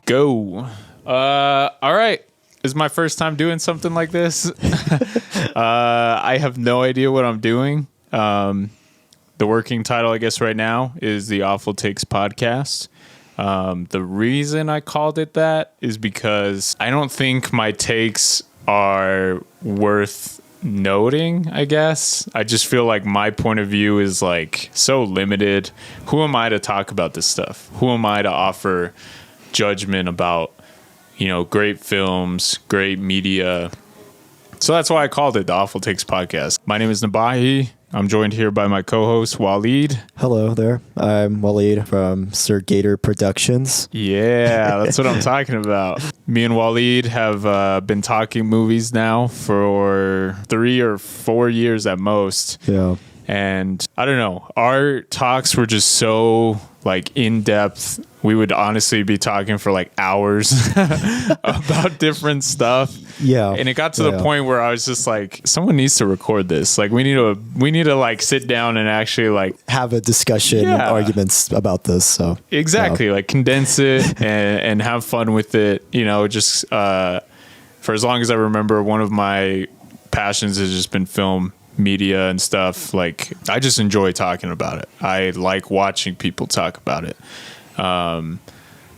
Go. All right. This is my first time doing something like this. I have no idea what I'm doing. The working title, I guess, right now is the Awful Takes Podcast. The reason I called it that is because I don't think my takes are worth noting, I guess. I just feel like my point of view is like so limited. Who am I to talk about this stuff? Who am I to offer judgment about, you know, great films, great media? So that's why I called it the Awful Takes Podcast. My name is Nabaahi. I'm joined here by my co-host, Wallied. Hello there. I'm Wallied from Sir Gator Productions. Yeah, that's what I'm talking about. Me and Wallied have been talking movies now for 3 or 4 years at most. Yeah. And I don't know, our talks were just so like in depth. We would honestly be talking for like hours about different stuff. Yeah. And it got to the point where I was just like, someone needs to record this. Like we need to like sit down and actually like have a discussion and arguments about this. So exactly, like condense it and have fun with it. You know, just for as long as I remember, one of my passions has just been film media and stuff. Like I just enjoy talking about it. I like watching people talk about it.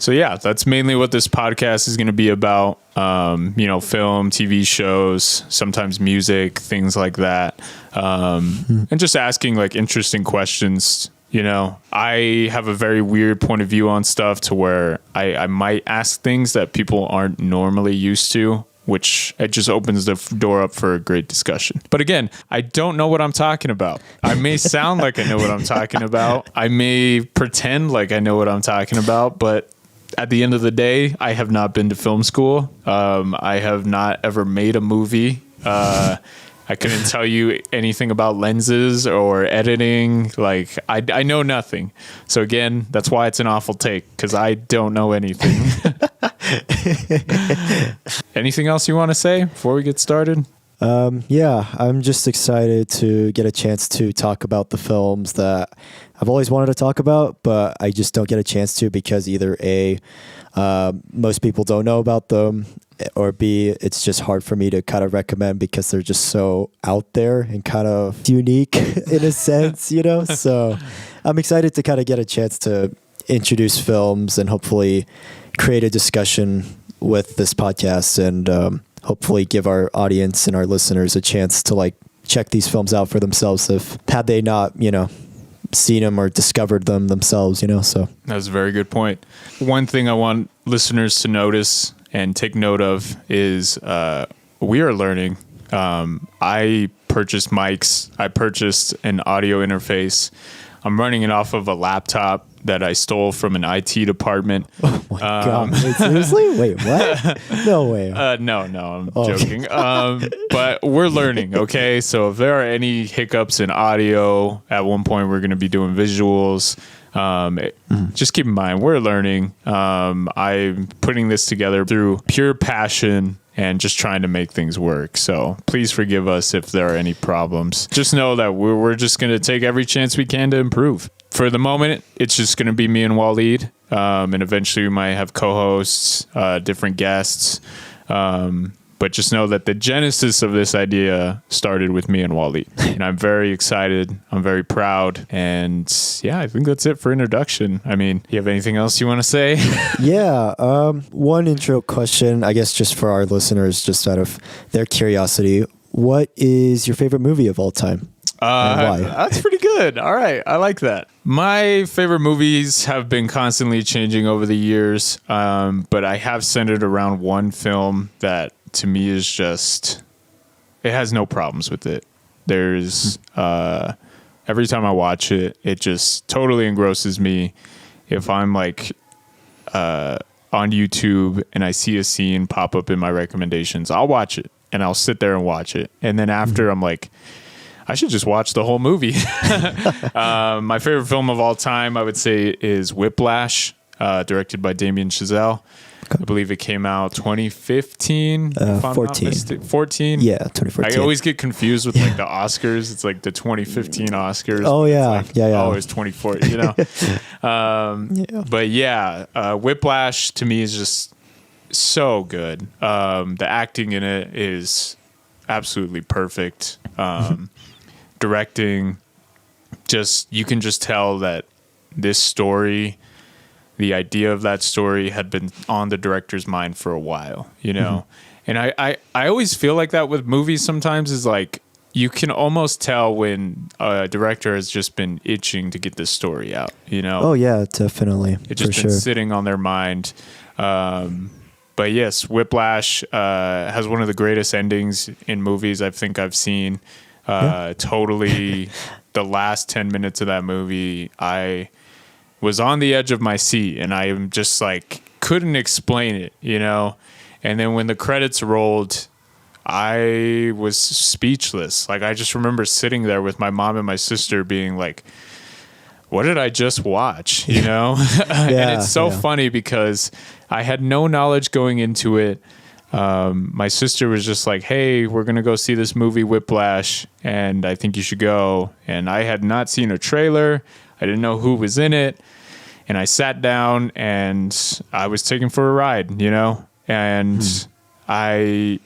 So yeah, that's mainly what this podcast is going to be about. You know, film, TV shows, sometimes music, things like that. And just asking like interesting questions. You know, I have a very weird point of view on stuff to where I might ask things that people aren't normally used to, which it just opens the door up for a great discussion. But again, I don't know what I'm talking about. I may sound like I know what I'm talking about. I may pretend like I know what I'm talking about, but at the end of the day, I have not been to film school. I have not ever made a movie. I couldn't tell you anything about lenses or editing. Like I know nothing. So again, that's why it's an awful take, because I don't know anything. Anything else you want to say before we get started? Yeah, I'm just excited to get a chance to talk about the films that I've always wanted to talk about, but I just don't get a chance to because either A, most people don't know about them, or B, it's just hard for me to kind of recommend because they're just so out there and kind of unique in a sense, you know? So I'm excited to kind of get a chance to introduce films and hopefully create a discussion with this podcast and hopefully give our audience and our listeners a chance to like check these films out for themselves if had they not, you know, seen them or discovered them themselves, you know. So that's a very good point. One thing I want listeners to notice and take note of is we are learning. I purchased mics. I purchased an audio interface. I'm running it off of a laptop that I stole from an IT department. Oh my God. Wait, seriously? Wait, what? No way. No, I'm joking. But we're learning, okay? So if there are any hiccups in audio, at one point we're going to be doing visuals. Just keep in mind, we're learning. I'm putting this together through pure passion and just trying to make things work. So please forgive us if there are any problems. Just know that we're just going to take every chance we can to improve. For the moment, it's just going to be me and Wallied. And eventually we might have co-hosts, different guests. But just know that the genesis of this idea started with me and Wallied. And I'm very excited. I'm very proud. And yeah, I think that's it for introduction. I mean, you have anything else you want to say? Yeah. One intro question, I guess, just for our listeners, just out of their curiosity. What is your favorite movie of all time? And why? That's pretty good. All right. I like that. My favorite movies have been constantly changing over the years. But I have centered around one film that to me is just, it has no problems with it. There's, every time I watch it, it just totally engrosses me. If I'm like, on YouTube and I see a scene pop up in my recommendations, I'll watch it and I'll sit there and watch it. And then after I'm like, I should just watch the whole movie. My favorite film of all time, I would say, is Whiplash, directed by Damien Chazelle. I believe it came out 2015. 14. 14? Yeah, 2014. I always get confused with like the Oscars. It's like the 2015 Oscars. Oh, yeah. Like, yeah. Oh, it's 2014, you know? But yeah, Whiplash to me is just so good. The acting in it is absolutely perfect. Directing, you can just tell that this story, the idea of that story had been on the director's mind for a while, you know? And I always feel like that with movies sometimes, is like, you can almost tell when a director has just been itching to get this story out, you know? Oh yeah, definitely. It's just been sitting on their mind. But yes, Whiplash has one of the greatest endings in movies I think I've seen. Totally, the last 10 minutes of that movie, I was on the edge of my seat, and I am just like, couldn't explain it, you know? And then when the credits rolled, I was speechless. Like, I just remember sitting there with my mom and my sister being like, what did I just watch? You know? And it's so funny because I had no knowledge going into it. My sister was just like, hey, we're going to go see this movie Whiplash, and I think you should go. And I had not seen a trailer. I didn't know who was in it. And I sat down and I was taken for a ride, you know? And it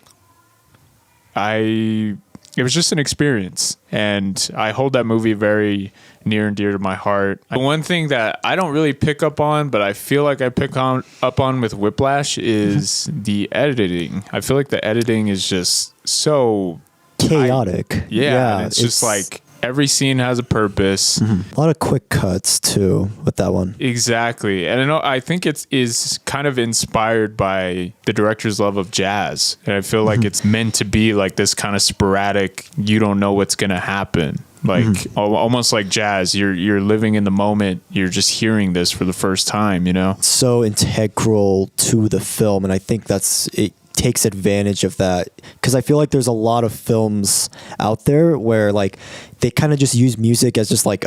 was just an experience, and I hold that movie very near and dear to my heart. One thing that I don't really pick up on, but I feel like I pick up on with Whiplash is the editing. I feel like the editing is just so chaotic. Yeah, it's just like every scene has a purpose. A lot of quick cuts too with that one. Exactly. And I think it is kind of inspired by the director's love of jazz. And I feel like it's meant to be like this kind of sporadic, you don't know what's going to happen. Like almost like jazz. You're living in the moment. You're just hearing this for the first time, you know? So integral to the film. And I think it takes advantage of that, because I feel like there's a lot of films out there where like they kind of just use music as just like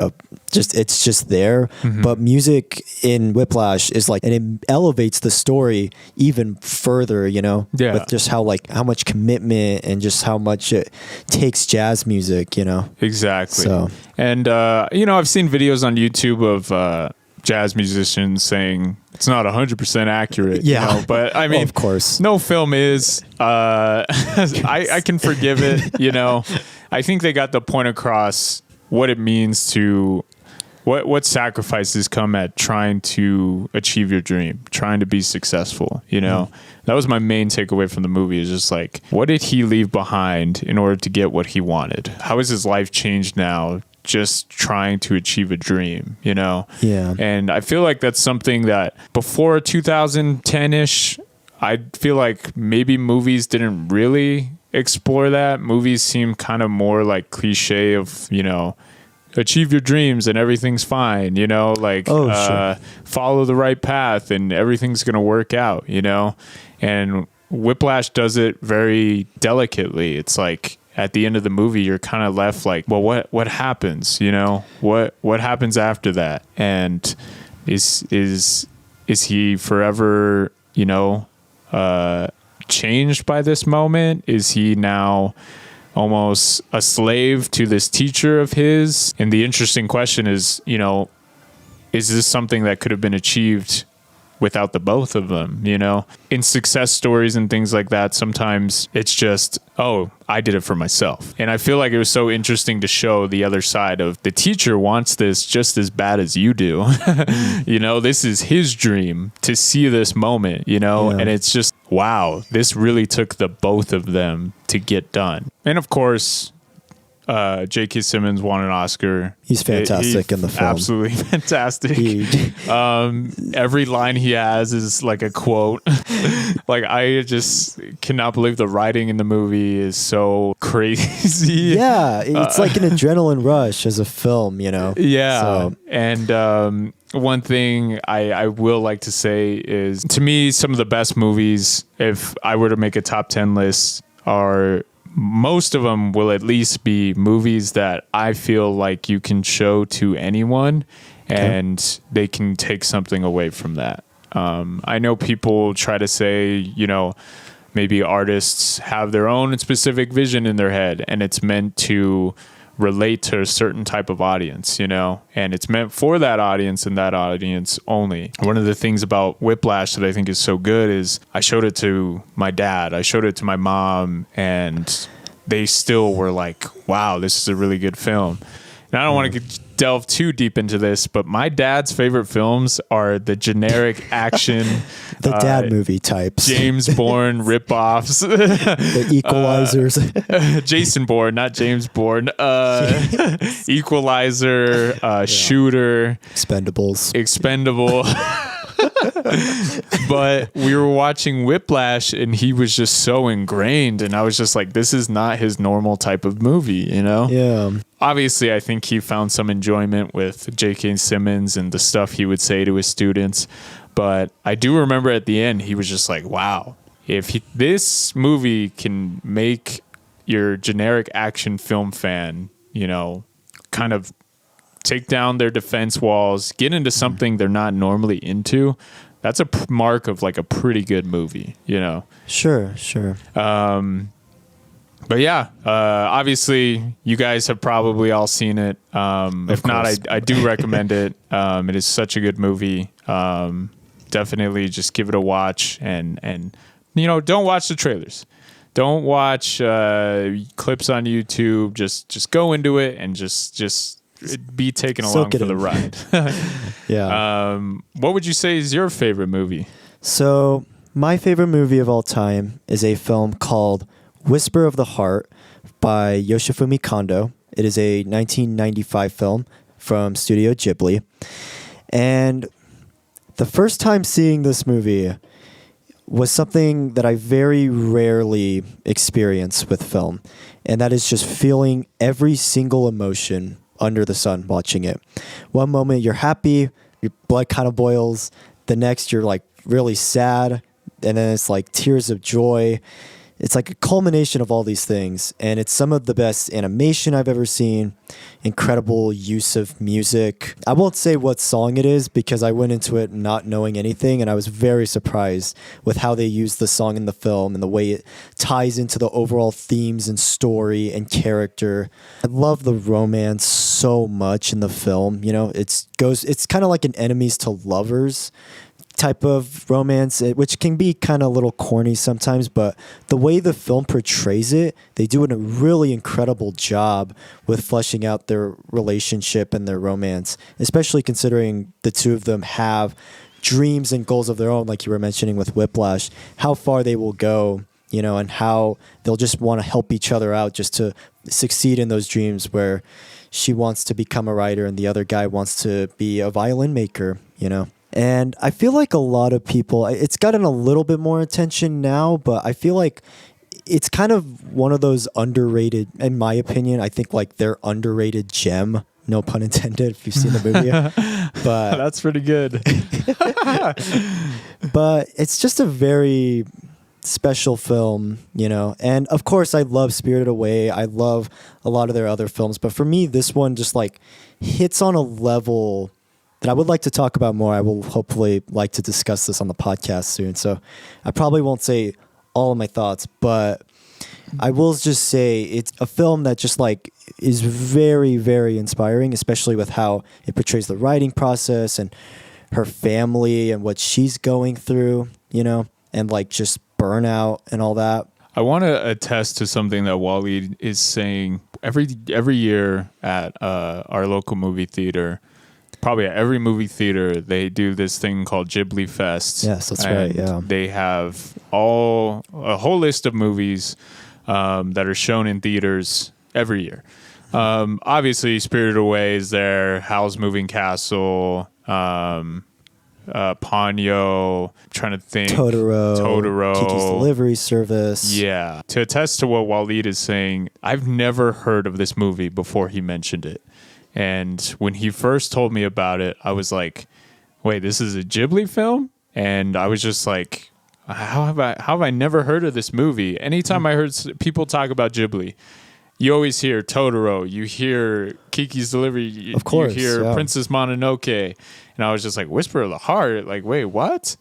it's just there. But music in Whiplash is like, and it elevates the story even further, you know? Yeah. With just how much commitment and just how much it takes jazz music, you know? Exactly. So. And you know, I've seen videos on YouTube of jazz musicians saying it's not 100% accurate. Yeah. You know? But I mean, of course, no film is. I can forgive it. You know, I think they got the point across what it means to what sacrifices come at trying to achieve your dream, trying to be successful. You know, that was my main takeaway from the movie, is just like, what did he leave behind in order to get what he wanted? How has his life changed now, just trying to achieve a dream, you know? Yeah. And I feel like that's something that before 2010-ish, I feel like maybe movies didn't really explore that. Movies seem kind of more like cliche of, you know, achieve your dreams and everything's fine, you know, like follow the right path and everything's going to work out, you know? And Whiplash does it very delicately. It's like, at the end of the movie, you're kind of left like, well, what happens? You know, what happens after that? And is he forever, you know, changed by this moment? Is he now almost a slave to this teacher of his? And the interesting question is, you know, is this something that could have been achieved without the both of them? You know, in success stories and things like that, sometimes it's just, oh, I did it for myself. And I feel like it was so interesting to show the other side of the teacher wants this just as bad as you do. You know, this is his dream to see this moment, you know, and it's just, wow, this really took the both of them to get done. And of course, J.K. Simmons won an Oscar. He's fantastic in the film. Absolutely fantastic. Every line he has is like a quote. Like, I just cannot believe the writing in the movie is so crazy. Yeah, it's like an adrenaline rush as a film, you know? Yeah. So. And one thing I will like to say is, to me, some of the best movies, if I were to make a top 10 list, are... most of them will at least be movies that I feel like you can show to anyone and they can take something away from that. I know people try to say, you know, maybe artists have their own specific vision in their head, and it's meant to relate to a certain type of audience, you know, and it's meant for that audience and that audience only. One of the things about Whiplash that I think is so good is I showed it to my dad, I showed it to my mom, and they still were like, wow, this is a really good film. And I don't want to delve too deep into this, but my dad's favorite films are the generic action, the dad movie types, James Bourne ripoffs, the Equalizers, Jason Bourne, not James Bourne, Equalizer, Shooter, Expendable. But we were watching Whiplash and he was just so ingrained, and I was just like, this is not his normal type of movie, you know? Yeah. Obviously, I think he found some enjoyment with J.K. Simmons and the stuff he would say to his students. But I do remember at the end, he was just like, wow, if this movie can make your generic action film fan, you know, kind of take down their defense walls, get into something they're not normally into, that's a mark of like a pretty good movie, you know? Sure. But yeah, obviously you guys have probably all seen it. If not, I do recommend it. It is such a good movie. Definitely just give it a watch, and you know, don't watch the trailers. Don't watch clips on YouTube. Just go into it and just be taken along for the ride. Yeah. What would you say is your favorite movie? So my favorite movie of all time is a film called Whisper of the Heart by Yoshifumi Kondo. It is a 1995 film from Studio Ghibli. And the first time seeing this movie was something that I very rarely experience with film. And that is just feeling every single emotion under the sun watching it. One moment you're happy, your blood kind of boils. The next you're like really sad. And then it's like tears of joy. It's like a culmination of all these things, and it's some of the best animation I've ever seen, incredible use of music. I won't say what song it is because I went into it not knowing anything, and I was very surprised with how they used the song in the film and the way it ties into the overall themes and story and character. I love the romance so much in the film. You know, it's kind of like an enemies to lovers type of romance, which can be kind of a little corny sometimes, but the way the film portrays it, they do a really incredible job with fleshing out their relationship and their romance, especially considering the two of them have dreams and goals of their own, like you were mentioning with Whiplash, how far they will go, you know, and how they'll just want to help each other out just to succeed in those dreams, where she wants to become a writer and the other guy wants to be a violin maker, you know. And I feel like a lot of people, it's gotten a little bit more attention now, but I feel like it's kind of one of those underrated, in my opinion, I think like their underrated gem, no pun intended if you've seen the movie. But that's pretty good. But it's just a very special film, you know. And of course I love Spirited Away. I love a lot of their other films, but for me this one just like hits on a level that I would like to talk about more. I will hopefully like to discuss this on the podcast soon. So I probably won't say all of my thoughts, but I will just say it's a film that just like is very, very inspiring, especially with how it portrays the writing process and her family and what she's going through, you know, and like just burnout and all that. I want to attest to something that Wallied is saying every year at our local movie theater. Probably at every movie theater, they do this thing called Ghibli Fest. Yes, that's right. Yeah, they have a whole list of movies that are shown in theaters every year. Obviously, Spirited Away is there. Howl's Moving Castle, Ponyo. I'm trying to think. Totoro. Kiki's Delivery Service. Yeah. To attest to what Wallied is saying, I've never heard of this movie before he mentioned it. And when he first told me about it, I was like, wait, this is a Ghibli film? And I was just like, how have I never heard of this movie? Anytime I heard people talk about Ghibli, you always hear Totoro, you hear Kiki's Delivery, Of course, you hear yeah. Princess Mononoke, and I was just like, Whisper of the Heart, like, wait, what?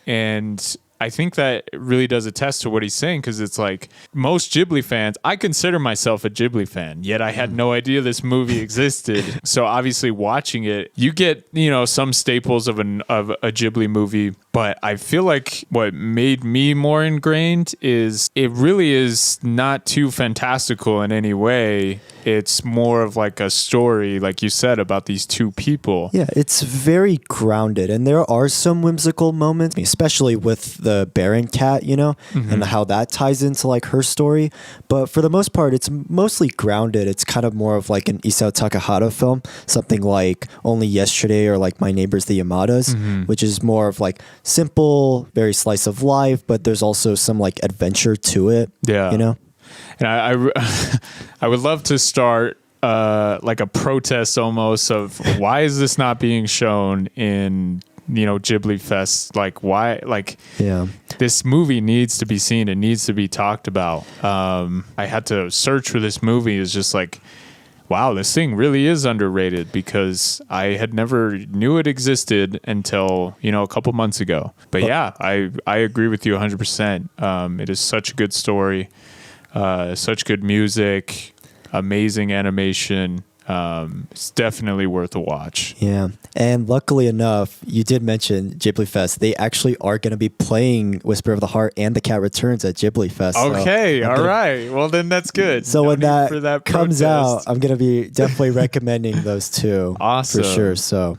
And I think that really does attest to what he's saying, because it's like most Ghibli fans, I consider myself a Ghibli fan, yet I had no idea this movie existed. So obviously watching it, you get, some staples of a Ghibli movie, but I feel like what made me more ingrained is it really is not too fantastical in any way. It's more of like a story, like you said, about these two people. Yeah, it's very grounded, and there are some whimsical moments, especially with the Baron cat, and how that ties into like her story. But for the most part, it's mostly grounded. It's kind of more of like an Isao Takahata film, something like Only Yesterday or like My Neighbors the Yamadas, which is more of like simple, very slice of life, but there's also some like adventure to it. Yeah. And I would love to start like a protest almost of why is this not being shown in Ghibli Fest? Like why? Like this movie needs to be seen. It needs to be talked about. I had to search for this movie. It's just like, wow, this thing really is underrated, because I had never knew it existed until a couple months ago. But yeah, I agree with you 100%. It is such a good story. Such good music, amazing animation. It's definitely worth a watch. Yeah. And luckily enough, you did mention Ghibli Fest. They actually are going to be playing Whisper of the Heart and The Cat Returns at Ghibli Fest. Okay. All right. Well, then that's good. So No when need that for comes protest. out, I'm going to be definitely recommending those two. Awesome. For sure. So.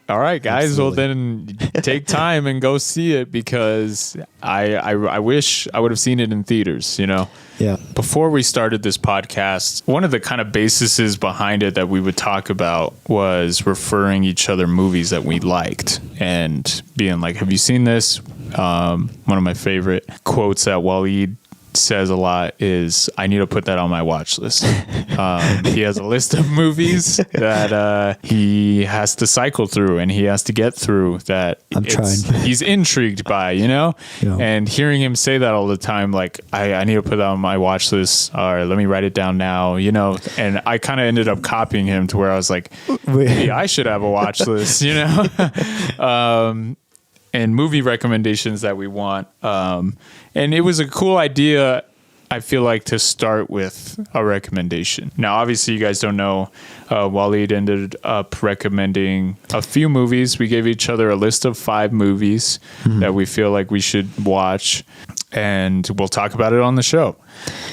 All right, guys. Absolutely. Well, then take time and go see it, because I wish I would have seen it in theaters, Yeah. Before we started this podcast, one of the kind of bases behind it that we would talk about was referring each other movies that we liked and being like, have you seen this? One of my favorite quotes that Wallied says a lot is, I need to put that on my watch list. He has a list of movies that he has to cycle through and he has to get through that he's intrigued by, and hearing him say that all the time, like, I need to put that on my watch list, or let me write it down now, and I kind of ended up copying him to where I was like, maybe I should have a watch list, and movie recommendations that we want. And it was a cool idea, I feel like, to start with a recommendation. Now, obviously, you guys don't know, Wallied ended up recommending a few movies. We gave each other a list of 5 movies that we feel like we should watch, and we'll talk about it on the show.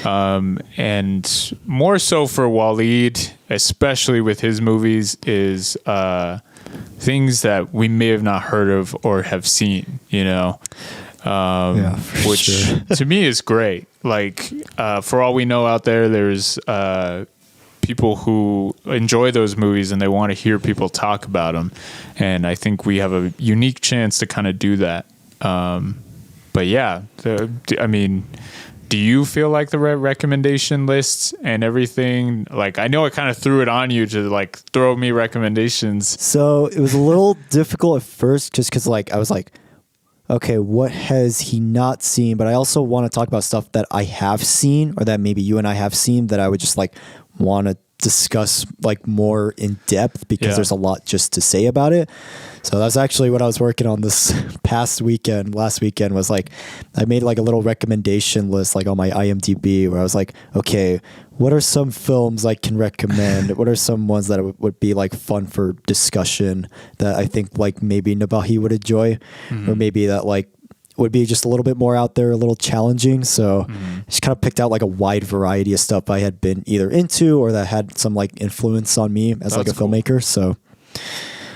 And more so for Wallied, especially with his movies, is things that we may have not heard of or have seen, which to me is great. Like, for all we know out there, there's people who enjoy those movies and they want to hear people talk about them. And I think we have a unique chance to kind of do that. But yeah, do you feel like the recommendation lists and everything? Like, I know I kind of threw it on you to like throw me recommendations. So it was a little difficult at first, just because like I was like, okay, what has he not seen? But I also want to talk about stuff that I have seen, or that maybe you and I have seen, that I would just like want to discuss like more in depth, because there's a lot just to say about it. So that's actually what I was working on this last weekend was like, I made like a little recommendation list like on my IMDb, where I was like, okay, what are some films I can recommend? What are some ones that would be like fun for discussion that I think like maybe Nabaahi would enjoy, or maybe that like would be just a little bit more out there, a little challenging. So just kind of picked out like a wide variety of stuff I had been either into or that had some like influence on me as like a filmmaker. So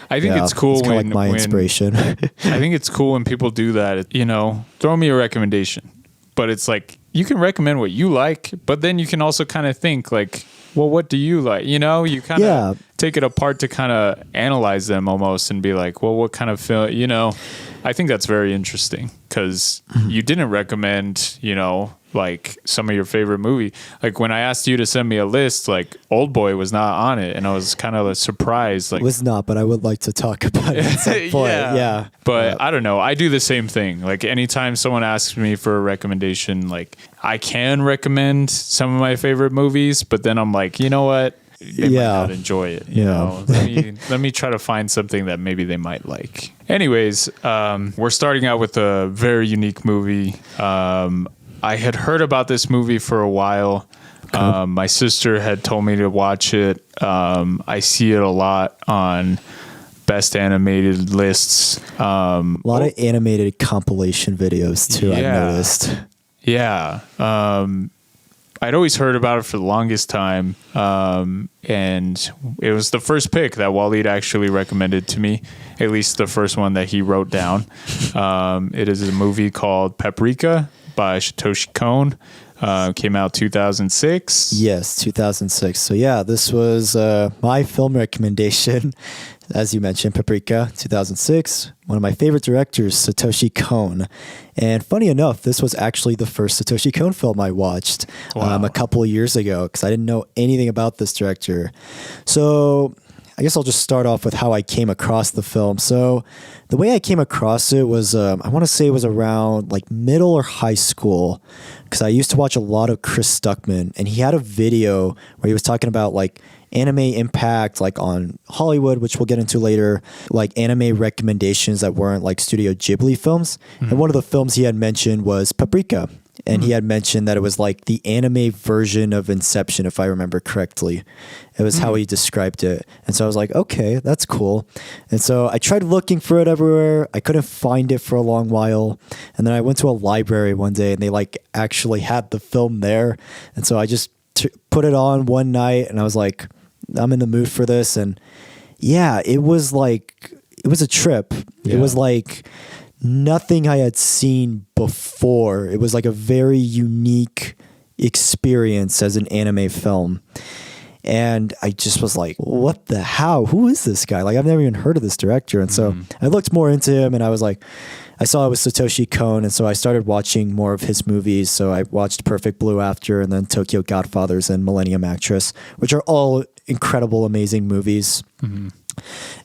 I think it's cool it's when like my inspiration. I think it's cool when people do that. Throw me a recommendation, but it's like, you can recommend what you like, but then you can also kind of think like, well, what do you like? You kind of take it apart to kind of analyze them almost and be like, well, what kind of film, I think that's very interesting, because you didn't recommend, like some of your favorite movie. Like when I asked you to send me a list, like Old Boy was not on it, and I was kind of surprised. Like, It was not, but I would like to talk about it at some point. Yeah. But I don't know. I do the same thing. Like anytime someone asks me for a recommendation, like I can recommend some of my favorite movies, but then I'm like, you know what? They might not enjoy it. You know? Let me try to find something that maybe they might like. Anyways, we're starting out with a very unique movie. I had heard about this movie for a while. My sister had told me to watch it. I see it a lot on best animated lists. A lot of animated compilation videos too, I've noticed. Yeah. I'd always heard about it for the longest time. And it was the first pick that Wallied actually recommended to me, at least the first one that he wrote down. It is a movie called Paprika by Satoshi Kon. Came out 2006. Yes, 2006. So yeah, this was my film recommendation. As you mentioned, Paprika, 2006. One of my favorite directors, Satoshi Kon. And funny enough, this was actually the first Satoshi Kon film I watched a couple of years ago because I didn't know anything about this director. So I guess I'll just start off with how I came across the film. So the way I came across it was, I want to say it was around like middle or high school, because I used to watch a lot of Chris Stuckman, and he had a video where he was talking about like anime impact, like on Hollywood, which we'll get into later, like anime recommendations that weren't like Studio Ghibli films. And one of the films he had mentioned was Paprika. And he had mentioned that it was like the anime version of Inception, if I remember correctly. It was how he described it. And so I was like, okay, that's cool. And so I tried looking for it everywhere. I couldn't find it for a long while. And then I went to a library one day and they like actually had the film there. And so I just put it on one night and I was like, I'm in the mood for this. And yeah, it was a trip. Yeah. It was like nothing I had seen before. It was like a very unique experience as an anime film. And I just was like, what the how? Who is this guy? Like, I've never even heard of this director. And so I looked more into him and I was like, I saw it was Satoshi Kon. And so I started watching more of his movies. So I watched Perfect Blue after, and then Tokyo Godfathers and Millennium Actress, which are all incredible, amazing movies.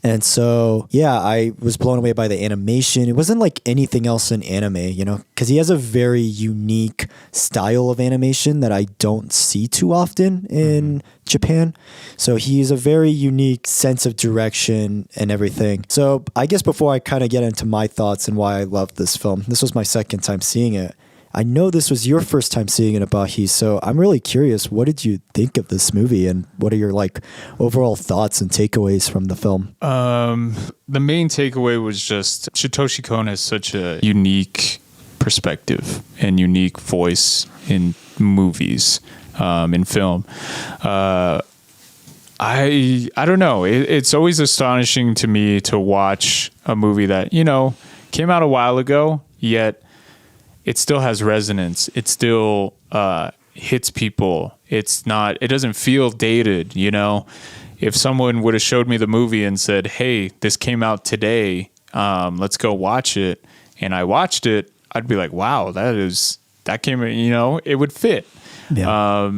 And so, yeah, I was blown away by the animation. It wasn't like anything else in anime, because he has a very unique style of animation that I don't see too often in Japan. So he's a very unique sense of direction and everything. So I guess before I kind of get into my thoughts and why I love this film, this was my second time seeing it. I know this was your first time seeing it, Nabaahi, so I'm really curious, what did you think of this movie and what are your overall thoughts and takeaways from the film? The main takeaway was just Satoshi Kon has such a unique perspective and unique voice in movies, in film. I don't know. It's always astonishing to me to watch a movie that, came out a while ago, yet it still has resonance. It still hits people. It doesn't feel dated, If someone would have showed me the movie and said, hey, this came out today, let's go watch it, and I watched it, I'd be like, wow, that came, it would fit. Yeah.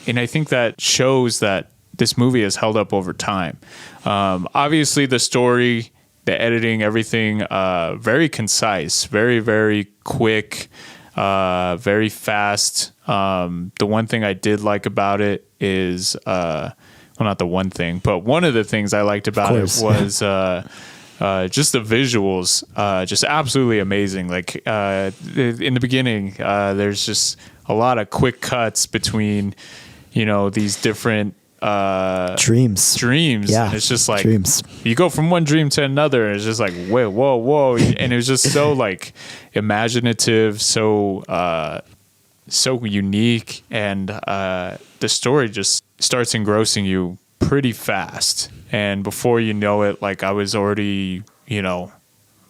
And I think that shows that this movie has held up over time. Obviously, the story, the editing, everything, very concise, very, very quick, very fast. The one thing I did like about it is, well, not the one thing, but one of the things I liked about it was just the visuals, just absolutely amazing. Like in the beginning, there's just a lot of quick cuts between, these different dreams. Yeah, and it's just like dreams. You go from one dream to another and it's just like whoa, and it was just so like imaginative, so unique, and the story just starts engrossing you pretty fast, and before you know it, like I was already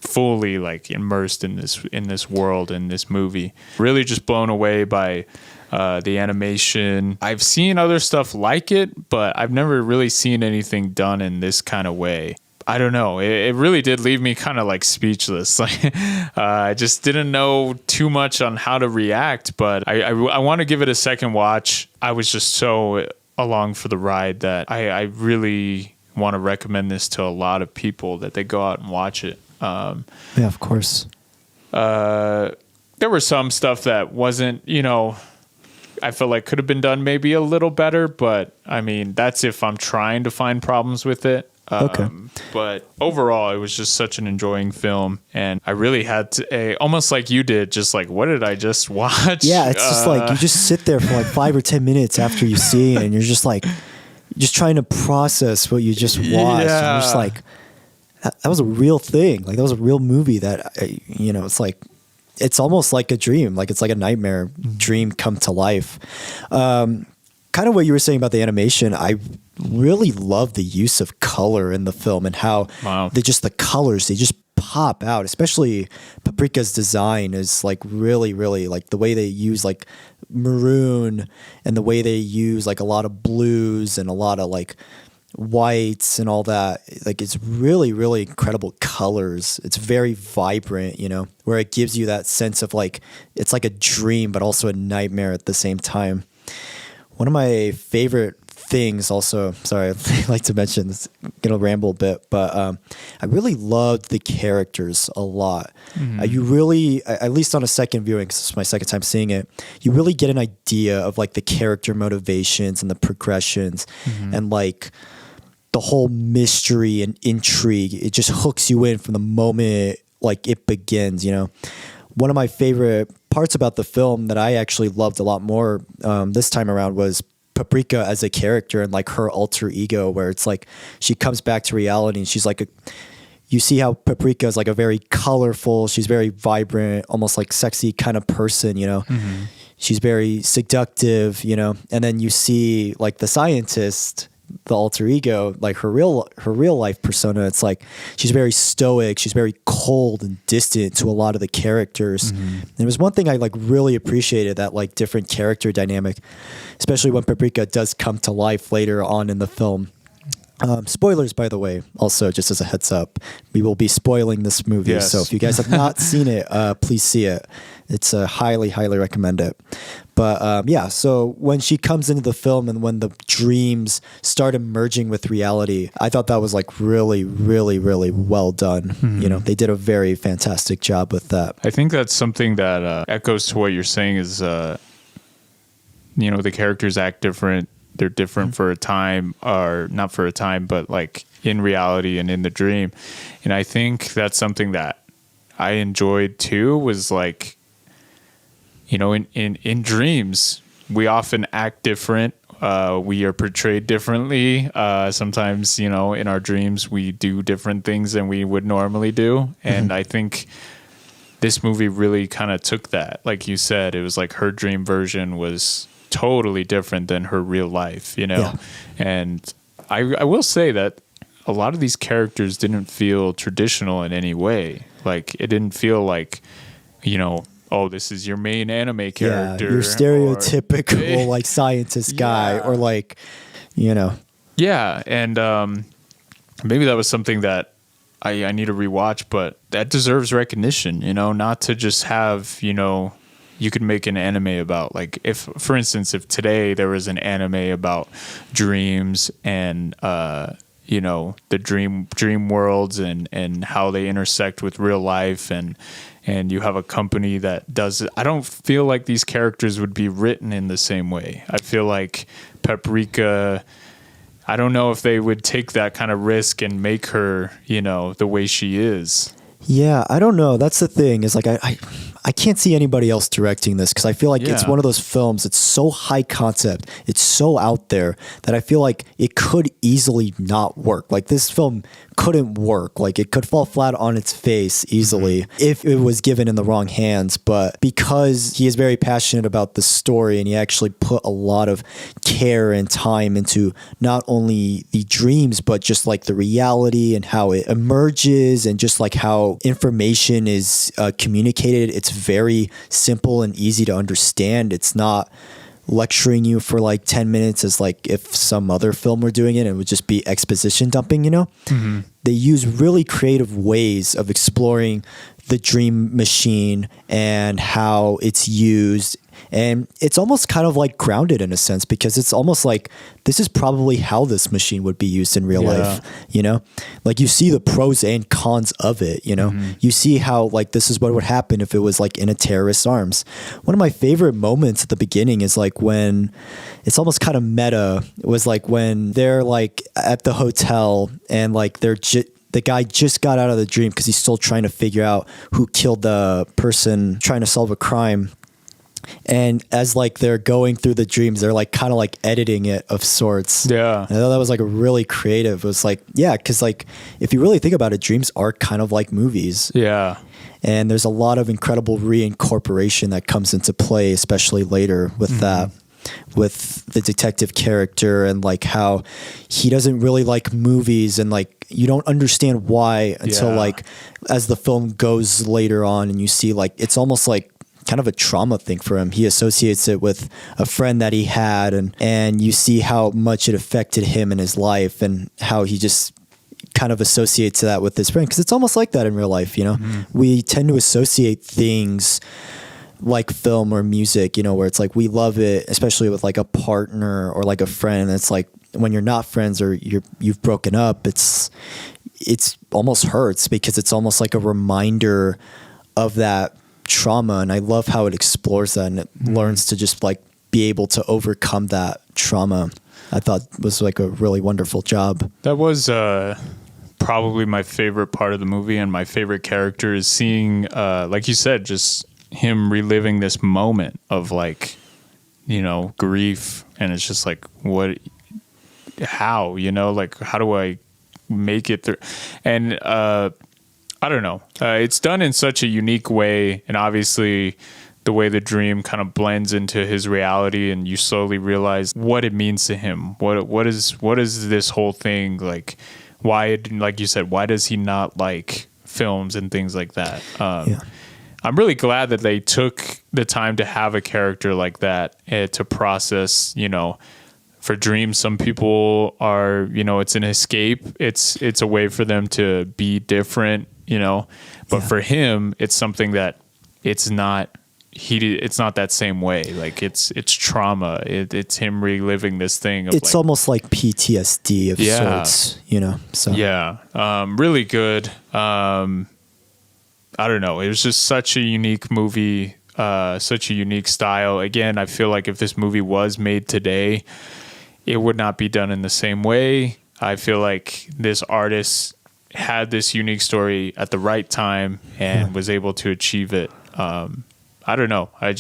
fully like immersed in this world, in this movie. Really just blown away by the animation. I've seen other stuff like it, but I've never really seen anything done in this kind of way. I don't know. It really did leave me kind of like speechless. Like I just didn't know too much on how to react, but I want to give it a second watch. I was just so along for the ride that I really want to recommend this to a lot of people, that they go out and watch it. Yeah, of course. There was some stuff that wasn't, I feel like could have been done maybe a little better, but I mean, that's if I'm trying to find problems with it. Okay. But overall, it was just such an enjoying film, and I really had to, almost like you did, just like, what did I just watch? Yeah, it's just like you just sit there for like 5 or 10 minutes after you see it, and you're just like, just trying to process what you just watched. And you're just like, that was a real thing. Like that was a real movie that, it's like, it's almost like a dream. Like it's like a nightmare dream come to life. Kind of what you were saying about the animation, I really love the use of color in the film and how the colors, they just pop out. Especially Paprika's design is like really, really like the way they use like maroon and the way they use like a lot of blues and a lot of like whites and all that. Like it's really, really incredible colors. It's very vibrant, where it gives you that sense of like, it's like a dream, but also a nightmare at the same time. One of my favorite things also, sorry, I like to mention this, going to ramble a bit, but I really loved the characters a lot. You really, at least on a second viewing, because it's my second time seeing it, you really get an idea of like the character motivations and the progressions and like the whole mystery and intrigue. It just hooks you in from the moment like it begins, One of my favorite parts about the film that I actually loved a lot more this time around was Paprika as a character and like her alter ego, where it's like she comes back to reality and she's like you see how Paprika is like a very colorful, she's very vibrant, almost like sexy kind of person, She's very seductive, and then you see like the scientist, the alter ego, like her real life persona. It's like she's very stoic, she's very cold and distant to a lot of the characters. And it was one thing I like really appreciated, that like different character dynamic, especially when Paprika does come to life later on in the film. Spoilers, by the way, also just as a heads up, we will be spoiling this movie. Yes. So if you guys have not seen it, please see it. It's highly, highly recommend it. But so when she comes into the film and when the dreams start emerging with reality, I thought that was like really, really, really well done. They did a very fantastic job with that. I think that's something that echoes to what you're saying is, the characters act different. They're different for a time, or not for a time, but like in reality and in the dream. And I think that's something that I enjoyed too, was like, in dreams, we often act different. We are portrayed differently. Sometimes, in our dreams, we do different things than we would normally do. And I think this movie really kind of took that. Like you said, it was like her dream version was totally different than her real life, And I will say that a lot of these characters didn't feel traditional in any way. Like it didn't feel like, oh, this is your main anime character. Yeah, your stereotypical like scientist guy, or like, Yeah, and maybe that was something that I need to rewatch, but that deserves recognition, not to just have, you could make an anime about, like, if, for instance, if today there was an anime about dreams and, the dream worlds and how they intersect with real life, and you have a company that does it. I don't feel like these characters would be written in the same way. I feel like Paprika, I don't know if they would take that kind of risk and make her, the way she is. Yeah, I don't know. That's the thing, is like I can't see anybody else directing this, because I feel like it's one of those films, it's so high concept, it's so out there, that I feel like it could easily not work. Like this film couldn't work. Like it could fall flat on its face easily if it was given in the wrong hands. But because he is very passionate about the story, and he actually put a lot of care and time into not only the dreams, but just like the reality and how it emerges, and just like how information is communicated. It's very simple and easy to understand. It's not lecturing you for like 10 minutes as like if some other film were doing it, it would just be exposition dumping, you know? They use really creative ways of exploring the dream machine and how it's used. And it's almost kind of like grounded in a sense, because it's almost like this is probably how this machine would be used in real life, you know? Like you see the pros and cons of it, you know? You see how like this is what would happen if it was like in a terrorist's arms. One of my favorite moments at the beginning is like when it's almost kind of meta. It was like when they're like at the hotel and like the guy just got out of the dream because he's still trying to figure out who killed the person, trying to solve a crime. And as like they're going through the dreams, they're like kind of like editing it of sorts. Yeah. I thought that was like a really creative. It was like, yeah, because like if you really think about it, dreams are kind of like movies. Yeah. And there's a lot of incredible reincorporation that comes into play, especially later with that, with the detective character and like how he doesn't really like movies, and like you don't understand why until like as the film goes later on, and you see like it's almost like kind of a trauma thing for him. He associates it with a friend that he had, and you see how much it affected him in his life and how he just kind of associates that with his friend, because it's almost like that in real life, you know. We tend to associate things like film or music, you know, where it's like we love it, especially with like a partner or like a friend. It's like when you're not friends or you've broken up, it's almost hurts because it's almost like a reminder of that trauma. And I love how it explores that, and it learns to just like be able to overcome that trauma. I thought was like a really wonderful job. That was probably my favorite part of the movie, and my favorite character is seeing, like you said, just him reliving this moment of like, you know, grief. And it's just like, how, you know, like, how do I make it through? And I don't know. It's done in such a unique way, and obviously the way the dream kind of blends into his reality, and you slowly realize what it means to him. What is this whole thing like? Why, like you said, why does he not like films and things like that? I'm really glad that they took the time to have a character like that to process, you know. For dreams, some people are, you know, it's an escape. It's a way for them to be different, you know. But for him, it's something that it's not that same way. Like it's trauma. It's him reliving this thing. It's like, almost like PTSD of sorts, you know. So really good. I don't know. It was just such a unique movie, such a unique style. Again, I feel like if this movie was made today, it would not be done in the same way. I feel like this artist had this unique story at the right time and was able to achieve it. I don't know. I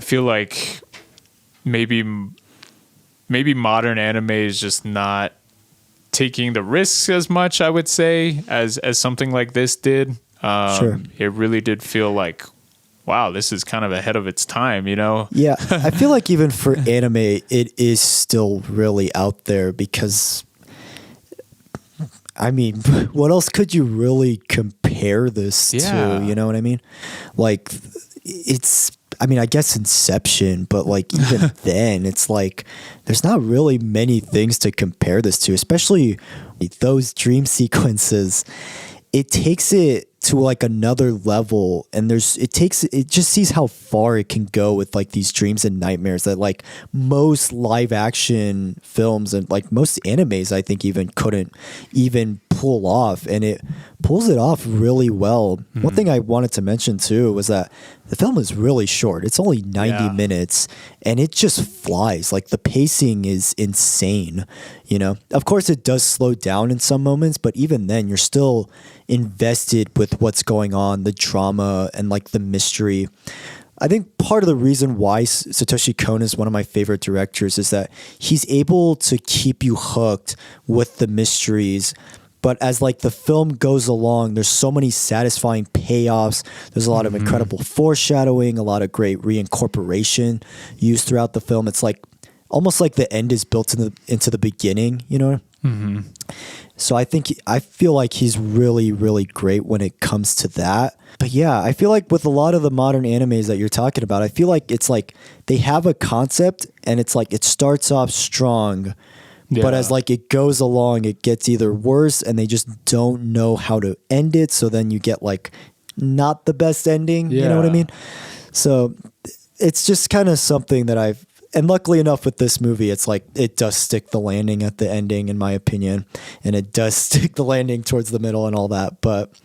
feel like maybe modern anime is just not taking the risks as much, I would say, as something like this did. It really did feel like, wow, this is kind of ahead of its time, you know? Yeah, I feel like even for anime, it is still really out there because, I mean, what else could you really compare this to? You know what I mean? Like, I guess Inception, but like even then, it's like there's not really many things to compare this to, especially those dream sequences. It takes it to like another level, and it just sees how far it can go with like these dreams and nightmares that like most live action films and like most animes I think even couldn't even pull off, and it pulls it off really well. One thing I wanted to mention too was that the film is really short. It's only 90 minutes, and it just flies. Like the pacing is insane, you know. Of course it does slow down in some moments, but even then you're still invested with what's going on, the drama and like the mystery. I think part of the reason why Satoshi Kon is one of my favorite directors is that he's able to keep you hooked with the mysteries. But as like the film goes along, there's so many satisfying payoffs. There's a lot of incredible foreshadowing, a lot of great reincorporation used throughout the film. It's like almost like the end is built into the beginning, you know? So I feel like he's really, really great when it comes to that. But yeah, I feel like with a lot of the modern animes that you're talking about, I feel like it's like they have a concept and it's like it starts off strong, but as like it goes along, it gets either worse and they just don't know how to end it. So then you get like not the best ending. You know what I mean? So it's just kind of something that and luckily enough with this movie, it's like it does stick the landing at the ending, in my opinion, and it does stick the landing towards the middle and all that. But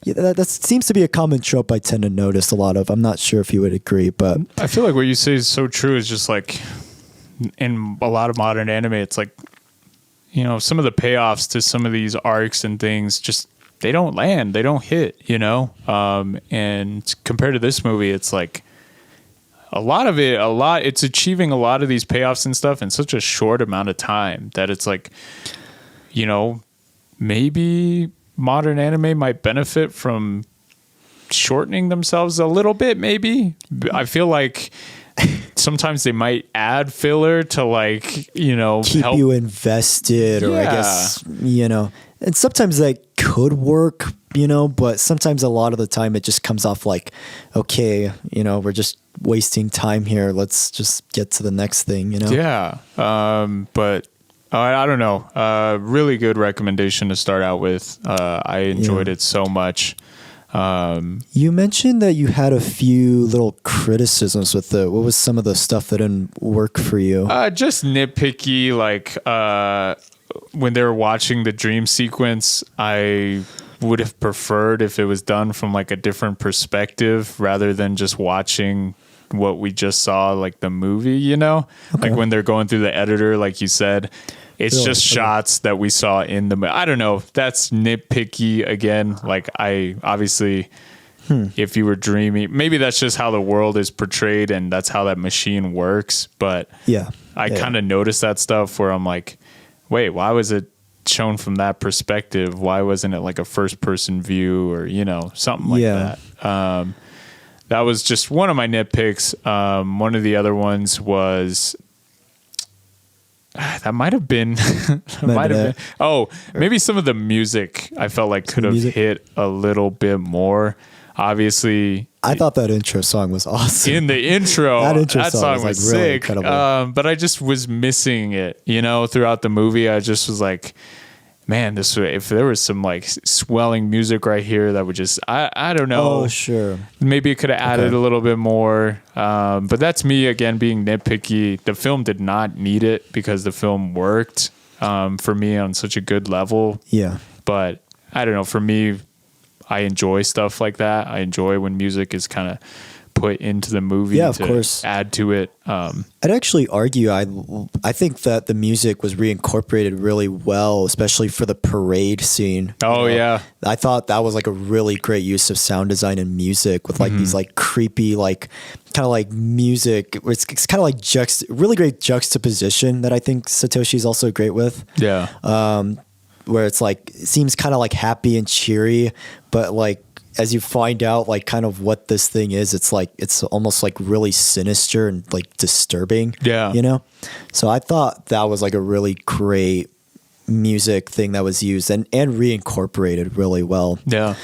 yeah, that seems to be a common trope I tend to notice a lot of. I'm not sure if you would agree, but I feel like what you say is so true. Is just like in a lot of modern anime, it's like, you know, some of the payoffs to some of these arcs and things just they don't land, they don't hit, you know. And compared to this movie, it's like. It's achieving a lot of these payoffs and stuff in such a short amount of time that it's like, you know, maybe modern anime might benefit from shortening themselves a little bit. Maybe I feel like sometimes they might add filler to like, you know, keep you invested, or I guess, you know, and sometimes that could work, you know, but sometimes a lot of the time it just comes off like, okay, you know, we're just wasting time here. Let's just get to the next thing, you know? Yeah. But I don't know. Really good recommendation to start out with. I enjoyed it so much. You mentioned that you had a few little criticisms with it. What was some of the stuff that didn't work for you? Just nitpicky, like when they were watching the dream sequence, I would have preferred if it was done from like a different perspective rather than just watching what we just saw, like the movie, you know, like when they're going through the editor, like you said, it's just shots that we saw in the movie. I don't know. That's nitpicky again. Like I obviously, if you were dreaming, maybe that's just how the world is portrayed and that's how that machine works. But I kind of noticed that stuff where I'm like, wait, why was it shown from that perspective? Why wasn't it like a first person view or, you know, something like that? That was just one of my nitpicks. One of the other ones was that might have been, maybe some of the music I felt like could have hit a little bit more. Obviously, I thought that intro song was awesome. In the intro, that song was like really sick. incredible. But I just was missing it, you know, throughout the movie. I just was like, man, if there was some like swelling music right here, that would just, I don't know. Oh, sure. Maybe it could have added a little bit more. But that's me again, being nitpicky. The film did not need it because the film worked for me on such a good level. Yeah. But I don't know, for me, I enjoy stuff like that. I enjoy when music is kind of put into the movie of to course. add to it. I'd actually argue I think that the music was reincorporated really well, especially for the parade scene. Oh, yeah. I thought that was like a really great use of sound design and music with like these like creepy, like kind of like music. It's kind of like really great juxtaposition that I think Satoshi's also great with. Yeah. Where it's like, it seems kind of like happy and cheery, but like, as you find out like kind of what this thing is, it's like, it's almost like really sinister and like disturbing. Yeah. You know? So I thought that was like a really great music thing that was used and reincorporated really well. Yeah.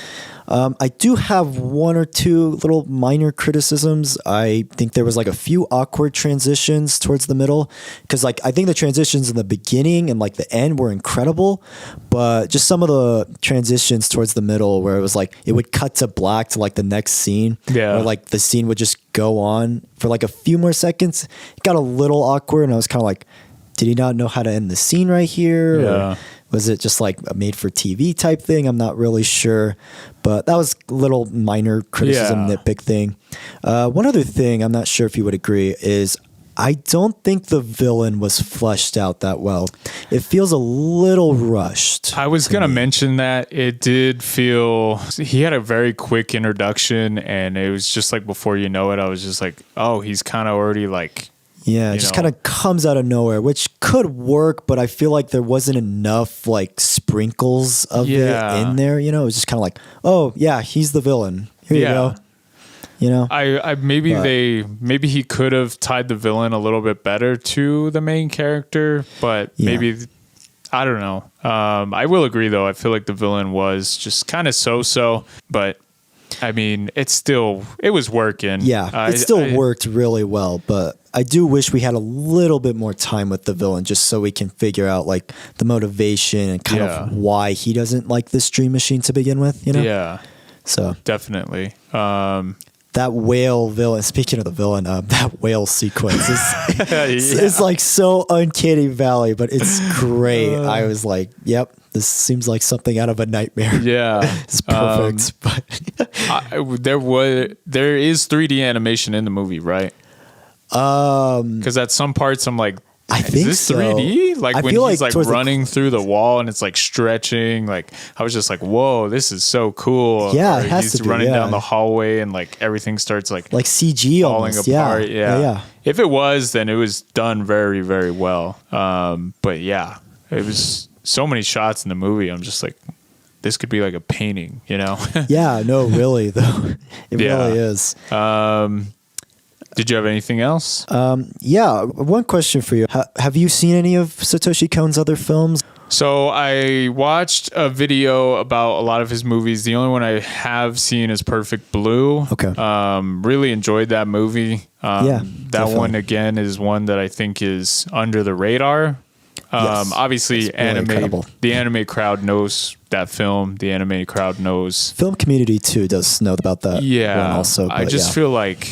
I do have one or two little minor criticisms. I think there was like a few awkward transitions towards the middle because like I think the transitions in the beginning and like the end were incredible, but just some of the transitions towards the middle where it was like it would cut to black to like the next scene, or like the scene would just go on for like a few more seconds. It got a little awkward and I was kind of like, did he not know how to end the scene right here? Yeah. Or was it just like a made for TV type thing? I'm not really sure, but that was a little minor criticism, nitpick thing. One other thing, I'm not sure if you would agree, is I don't think the villain was fleshed out that well. It feels a little rushed. I was going to mention that it did feel, he had a very quick introduction and it was just like before you know it, I was just like, oh, he's kind of already like, yeah, it just kind of comes out of nowhere, which could work, but I feel like there wasn't enough like sprinkles of it in there. You know, it was just kind of like, oh yeah, he's the villain. Here you go. You know, maybe he could have tied the villain a little bit better to the main character, but maybe I don't know. I will agree though. I feel like the villain was just kind of so-so, but I mean, it was working. Yeah, it still worked really well, but I do wish we had a little bit more time with the villain just so we can figure out like the motivation and kind of why he doesn't like this dream machine to begin with, you know? Yeah. So definitely. That whale villain, speaking of the villain, that whale sequence is like so uncanny valley, but it's great. I was like, yep, this seems like something out of a nightmare. Yeah. It's perfect. There is 3D animation in the movie, right? Because at some parts I'm like, I is think this so. 3D? Like I when feel he's like like running through the wall and it's like stretching. Like I was just like, whoa, this is so cool. Yeah, or it has he's to be, running yeah. down the hallway and like everything starts like CG falling almost. apart. Yeah. If it was, then it was done very, very well. But yeah, it was so many shots in the movie. I'm just like, this could be like a painting, you know? Yeah, no, really though. It really is. Did you have anything else? Yeah, one question for you. Have you seen any of Satoshi Kon's other films? So I watched a video about a lot of his movies. The only one I have seen is Perfect Blue. Okay. Really enjoyed that movie. Yeah, that definitely. one again is one that I think is under the radar. Yes, Obviously, it's really incredible. The anime crowd knows that film. The anime crowd knows. Film community too does know about that one also. I just feel like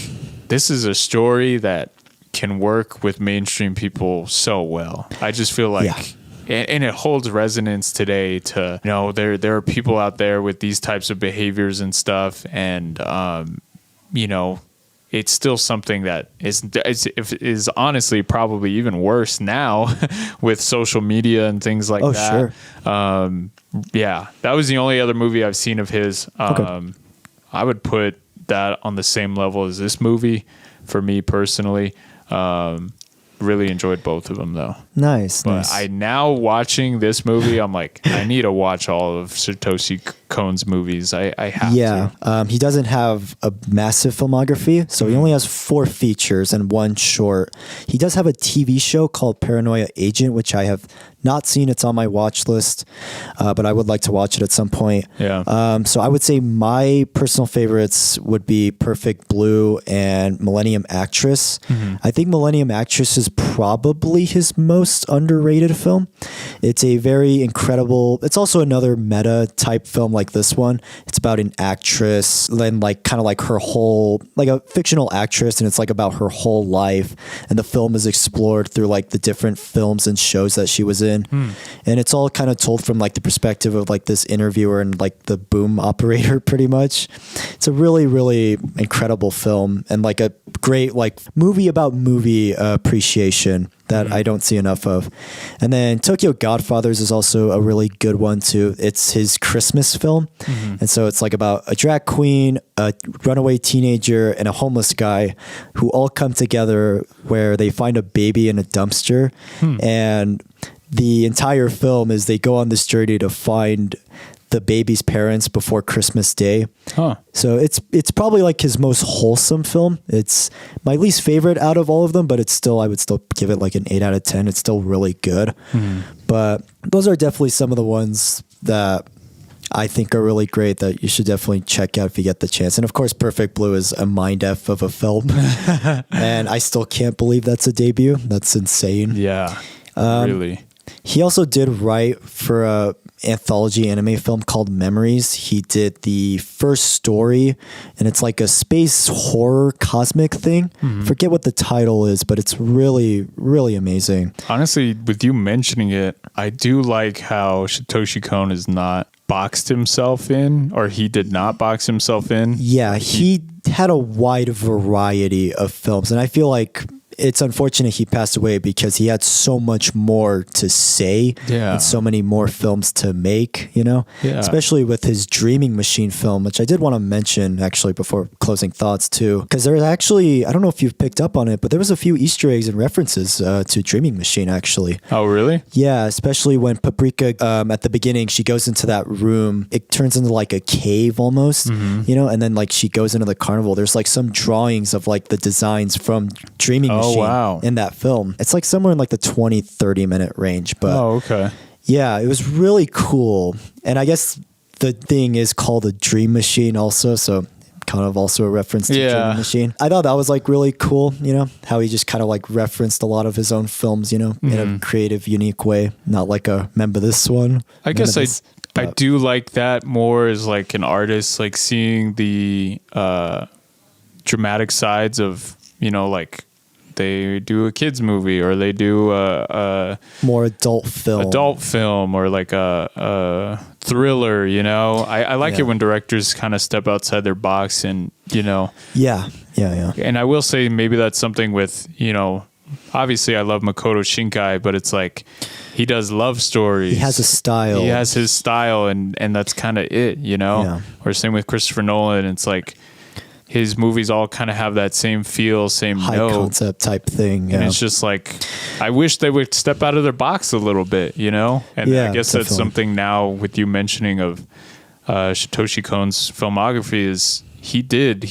this is a story that can work with mainstream people so well. I just feel like, and it holds resonance today to, you know, there are people out there with these types of behaviors and stuff. And, you know, it's still something that is honestly probably even worse now with social media and things like that. Sure. Yeah, that was the only other movie I've seen of his. I would put that on the same level as this movie for me personally. Really enjoyed both of them though. Nice. I now watching this movie, I'm like, I need to watch all of Satoshi Kon's movies. I have to. He doesn't have a massive filmography, so he only has 4 features and 1 short. He does have a TV show called Paranoia Agent, which I have not seen. It's on my watch list, but I would like to watch it at some point. Yeah. So I would say my personal favorites would be Perfect Blue and Millennium Actress. I think Millennium Actress is probably his most underrated film. It's a very incredible, it's also another meta type film like this one. It's about an actress and like kind of like her whole, like a fictional actress, and it's like about her whole life, and the film is explored through like the different films and shows that she was in. And it's all kind of told from like the perspective of like this interviewer and like the boom operator pretty much. It's a really, really incredible film and like a great like movie about movie appreciation that I don't see enough of. And then Tokyo Godfathers is also a really good one too. It's his Christmas film. And so it's like about a drag queen, a runaway teenager, and a homeless guy who all come together where they find a baby in a dumpster. And the entire film is they go on this journey to find the baby's parents before Christmas Day. So it's probably like his most wholesome film. It's my least favorite out of all of them, but I would still give it like an 8 out of 10. It's still really good. But those are definitely some of the ones that I think are really great that you should definitely check out if you get the chance. And of course, Perfect Blue is a mind F of a film. And I still can't believe that's a debut. That's insane. Yeah, really. He also did write for a anthology anime film called Memories. He did the first story, and it's like a space horror cosmic thing. Forget what the title is, but it's really, really amazing. Honestly, with you mentioning it, I do like how Satoshi Kon is not boxed himself in, or he did not box himself in. Yeah, he had a wide variety of films, and I feel like it's unfortunate he passed away because he had so much more to say and so many more films to make, you know, especially with his Dreaming Machine film, which I did want to mention actually before closing thoughts too, because there's actually, I don't know if you've picked up on it, but there was a few Easter eggs and references to Dreaming Machine actually. Oh, really? Yeah, especially when Paprika, at the beginning, she goes into that room, it turns into like a cave almost, you know, and then like she goes into the carnival. There's like some drawings of like the designs from Dreaming Machine in that film. It's like somewhere in like the 20-30 minute range, but Yeah, it was really cool. And I guess the thing is called a dream machine also, so kind of also a reference to Dream Machine. I thought that was like really cool, you know, how he just kind of like referenced a lot of his own films, you know, in a creative, unique way. Not like a remember this one. I guess I do like that more as like an artist, like seeing the dramatic sides of, you know, like they do a kids movie or they do a more adult film or like a thriller, you know. I like it when directors kind of step outside their box and, you know. Yeah. And I will say maybe that's something with, you know, obviously I love Makoto Shinkai, but it's like he does love stories. He has a style. He has his style and that's kind of it, you know. Yeah. Or same with Christopher Nolan. It's like his movies all kind of have that same feel, same high concept type thing. And it's just like, I wish they would step out of their box a little bit, you know? And I guess that's something now with you mentioning of Satoshi Kon's filmography is he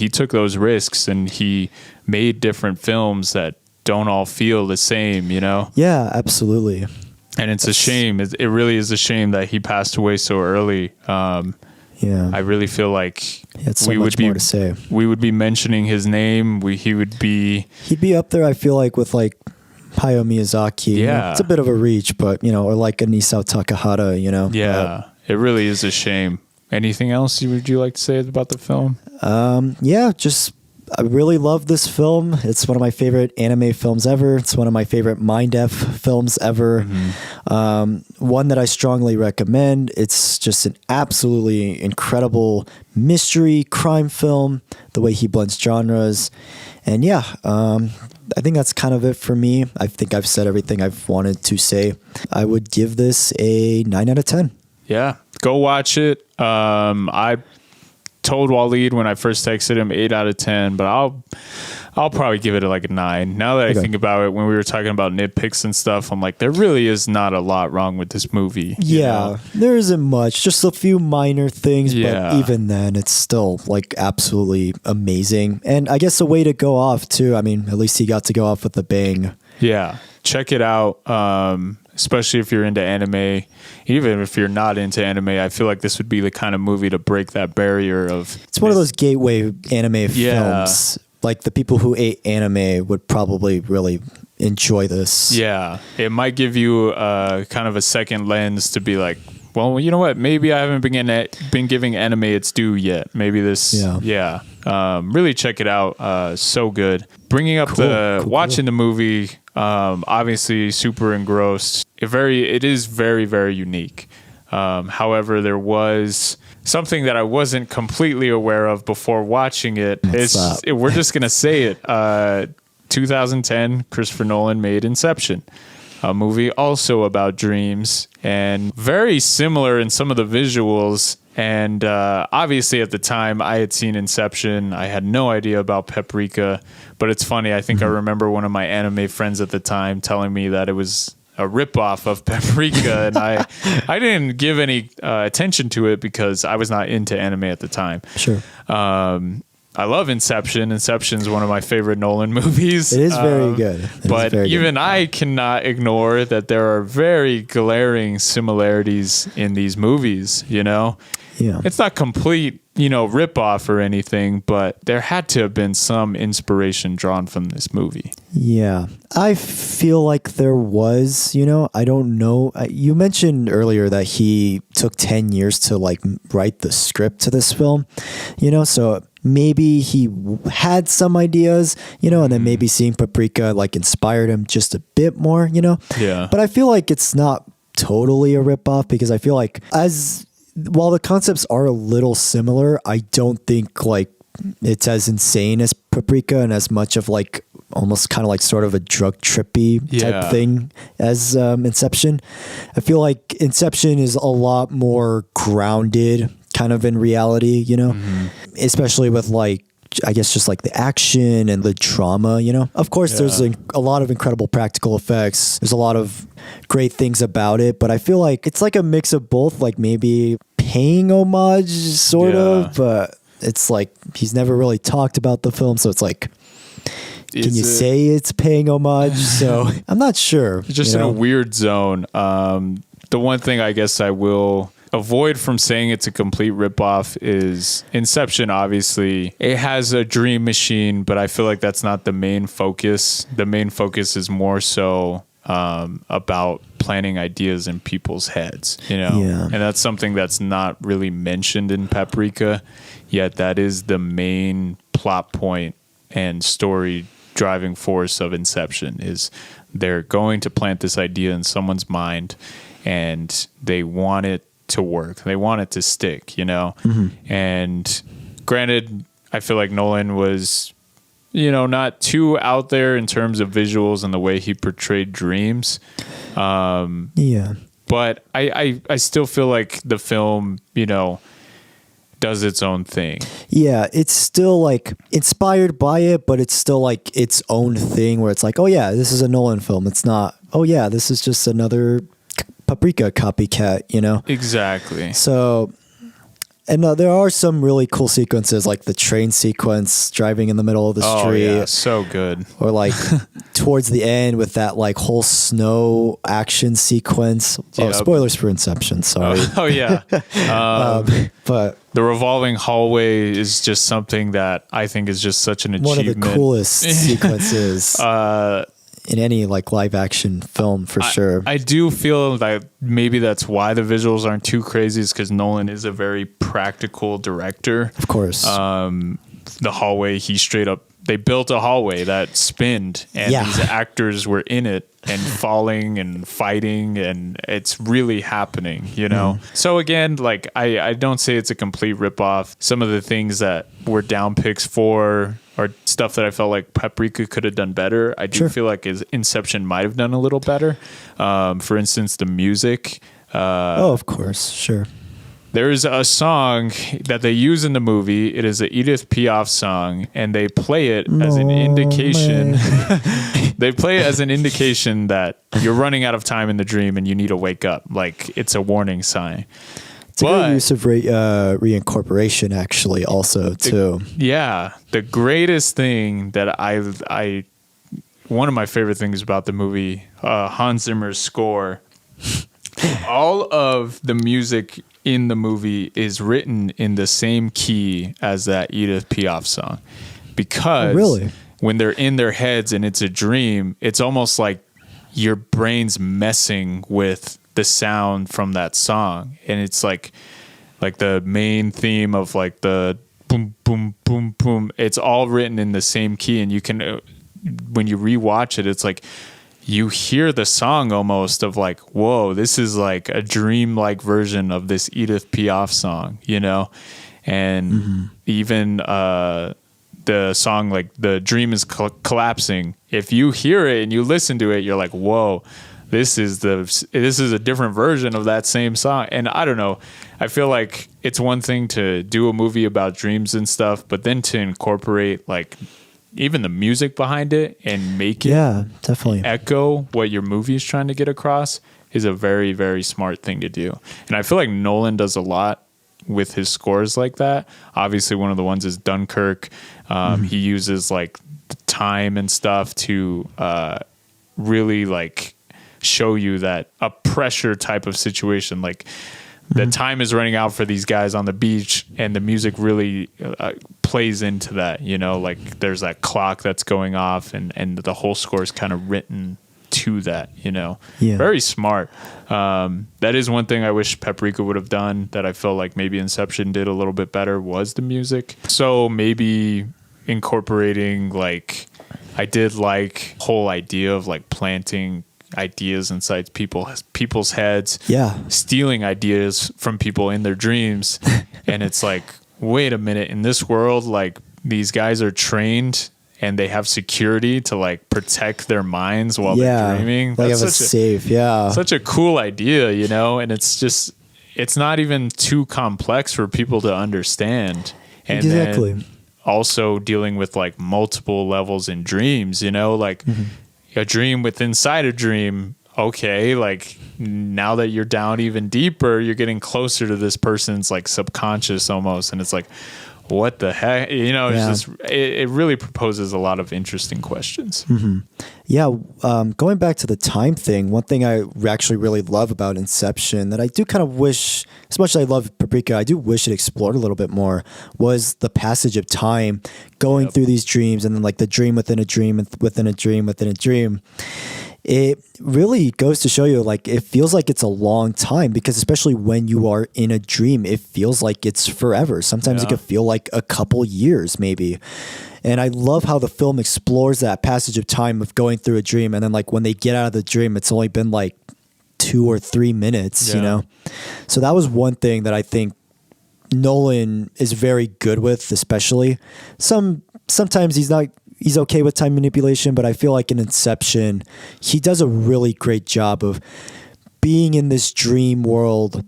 took those risks and he made different films that don't all feel the same, you know? Yeah, absolutely. And it's a shame. It really is a shame that he passed away so early. Yeah, I really feel like we would be more to say. We would be mentioning his name. He'd be up there. I feel like with like Hayao Miyazaki. Yeah, you know, it's a bit of a reach, but you know, or like a Nisao Takahata. You know, yeah, it really is a shame. Anything else would you like to say about the film? Yeah, just I really love this film. It's one of my favorite anime films ever. It's one of my favorite Mind F films ever. One that I strongly recommend. It's just an absolutely incredible mystery crime film, the way he blends genres. And yeah, I think that's kind of it for me. I think I've said everything I've wanted to say. I would give this a 9 out of 10. Yeah, go watch it. I told Wallied when I first texted him 8 out of 10, but I'll probably give it like a 9. Now that I think about it, when we were talking about nitpicks and stuff, I'm like, there really is not a lot wrong with this movie. Yeah, there isn't much, just a few minor things, but even then it's still like absolutely amazing. And I guess a way to go off too. I mean, at least he got to go off with a bang. Yeah, check it out. Especially if you're into anime. Even if you're not into anime, I feel like this would be the kind of movie to break that barrier of... It's one of those gateway anime films. Like the people who ate anime would probably really enjoy this. Yeah. It might give you kind of a second lens to be like, well, you know what? Maybe I haven't been giving anime its due yet. Maybe this... Yeah. Really check it out. So good. Bringing up watching the movie... obviously super engrossed. It is very, very unique. However, there was something that I wasn't completely aware of before watching it. We're just going to say it. 2010, Christopher Nolan made Inception, a movie also about dreams and very similar in some of the visuals. And obviously at the time I had seen Inception. I had no idea about Paprika, but it's funny. I think I remember one of my anime friends at the time telling me that it was a ripoff of Paprika, and I didn't give any attention to it because I was not into anime at the time. Sure. I love Inception. Inception's one of my favorite Nolan movies. It is very good. But even I cannot ignore that there are very glaring similarities in these movies, you know? Yeah. It's not complete, you know, rip-off or anything, but there had to have been some inspiration drawn from this movie. Yeah. I feel like there was, you know, I don't know. You mentioned earlier that he took 10 years to like write the script to this film, you know, so maybe he had some ideas, you know, and then maybe seeing Paprika like inspired him just a bit more, you know? Yeah. But I feel like it's not totally a ripoff because I feel like while the concepts are a little similar, I don't think like it's as insane as Paprika and as much of like almost kind of like sort of a drug trippy type thing as Inception. I feel like Inception is a lot more grounded kind of in reality, you know, especially with like, I guess just like the action and the drama, you know. Of course, there's a lot of incredible practical effects. There's a lot of great things about it, but I feel like it's like a mix of both, like maybe paying homage sort of, but it's like he's never really talked about the film, so it's like, can you say it's paying homage? So I'm not sure. It's just in a weird zone. The the one thing I guess I will avoid from saying it's a complete ripoff is Inception. Obviously, it has a dream machine, but I feel like that's not the main focus. The main focus is more so about planting ideas in people's heads, you know? Yeah. And that's something that's not really mentioned in Paprika, yet that is the main plot point and story driving force of Inception is they're going to plant this idea in someone's mind and they want it to work. They want it to stick, you know? Mm-hmm. And granted, I feel like Nolan was, you know, not too out there in terms of visuals and the way he portrayed dreams. Yeah. But I still feel like the film, you know, does its own thing. Yeah, it's still like inspired by it, but it's still like its own thing where it's like, oh yeah, this is a Nolan film. It's not, oh yeah, this is just another Paprika copycat, you know? Exactly. So, and there are some really cool sequences, like the train sequence driving in the middle of the street. Oh yeah, so good. Or like towards the end with that like whole snow action sequence. Yep. Oh, spoilers for Inception, sorry. Oh yeah. But the revolving hallway is just something that I think is just such an achievement. One of the coolest sequences in any like live action film for sure. I do feel that maybe that's why the visuals aren't too crazy, is because Nolan is a very practical director. Of course. The hallway, they built a hallway that spinned and these actors were in it and falling and fighting, and it's really happening, you know? So again, like I don't say it's a complete ripoff. Some of the things that were down picks for are stuff that I felt like Paprika could have done better. I do feel like Inception might have done a little better. For instance, the music. Of course, sure. There is a song that they use in the movie. It is an Edith Piaf song, and they play it as an indication. They play it as an indication that you're running out of time in the dream and you need to wake up. Like, it's a warning sign. It's a good use of reincorporation, actually, also, too. Yeah. The greatest thing that one of my favorite things about the movie, Hans Zimmer's score, all of the music in the movie is written in the same key as that Edith Piaf song. Because when they're in their heads and it's a dream, it's almost like your brain's messing with the sound from that song. And it's like the main theme of like the boom, boom, boom, boom. It's all written in the same key. And you can, when you rewatch it, it's like, you hear the song almost of like, whoa, this is like a dream-like version of this Edith Piaf song, you know? And even the song, like the dream is collapsing. If you hear it and you listen to it, you're like, whoa, this is a different version of that same song. And I don't know, I feel like it's one thing to do a movie about dreams and stuff, but then to incorporate like even the music behind it and make it definitely echo what your movie is trying to get across is a very, very smart thing to do. And I feel like Nolan does a lot with his scores like that. Obviously, one of the ones is Dunkirk. He uses like the time and stuff to really like show you that a pressure type of situation, like the time is running out for these guys on the beach, and the music really plays into that, you know, like there's that clock that's going off, and the whole score is kind of written to that, you know. Very smart. That is one thing I wish Paprika would have done that I felt like maybe Inception did a little bit better, was the music. So maybe incorporating, like, I did like whole idea of like planting ideas inside people's heads, stealing ideas from people in their dreams. And it's like, wait a minute, in this world, like these guys are trained and they have security to like protect their minds while they're dreaming. Like have such a cool idea, you know. And it's not even too complex for people to understand. And then also dealing with like multiple levels in dreams, you know, like a dream within inside a dream. Okay, like now that you're down even deeper, you're getting closer to this person's like subconscious almost, and it's like, what the heck, you know? It's just, it really proposes a lot of interesting questions. Yeah, going back to the time thing, one thing I actually really love about Inception that I do kind of wish, as much as I love Paprika, I do wish it explored a little bit more, was the passage of time, going through these dreams and then like the dream within a dream within a dream within a dream. It really goes to show you, like, it feels like it's a long time because especially when you are in a dream, it feels like it's forever. Sometimes it could feel like a couple years maybe. And I love how the film explores that passage of time of going through a dream. And then like when they get out of the dream, it's only been like 2 or 3 minutes, you know? So that was one thing that I think Nolan is very good with, especially. Sometimes he's okay with time manipulation, but I feel like in Inception, he does a really great job of being in this dream world,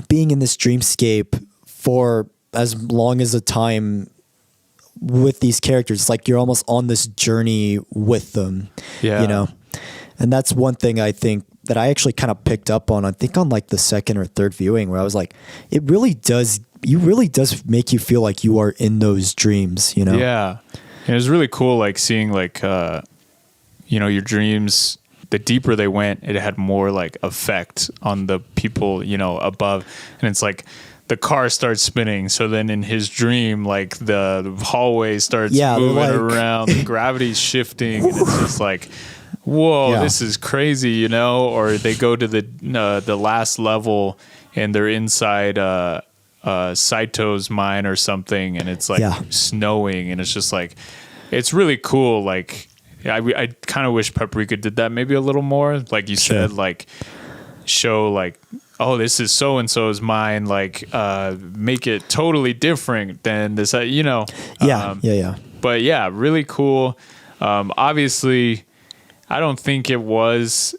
being in this dreamscape for as long as a time with these characters. It's like you're almost on this journey with them, you know? And that's one thing I think that I actually kind of picked up on, I think on like the second or third viewing, where I was like, it really does make you feel like you are in those dreams, you know? Yeah. And it was really cool, like seeing like, you know, your dreams, the deeper they went, it had more like effect on the people, you know, above. And it's like the car starts spinning. So then in his dream, like the hallway starts moving around, the gravity's shifting. And it's just like, whoa, this is crazy, you know? Or they go to the last level and they're inside Saito's mine or something, and it's like snowing, and it's just like, it's really cool. Like I kind of wish Paprika did that maybe a little more, like you said, like show like, oh, this is so and so's mine, like make it totally different than this, you know. But yeah, really cool. Obviously I don't think it was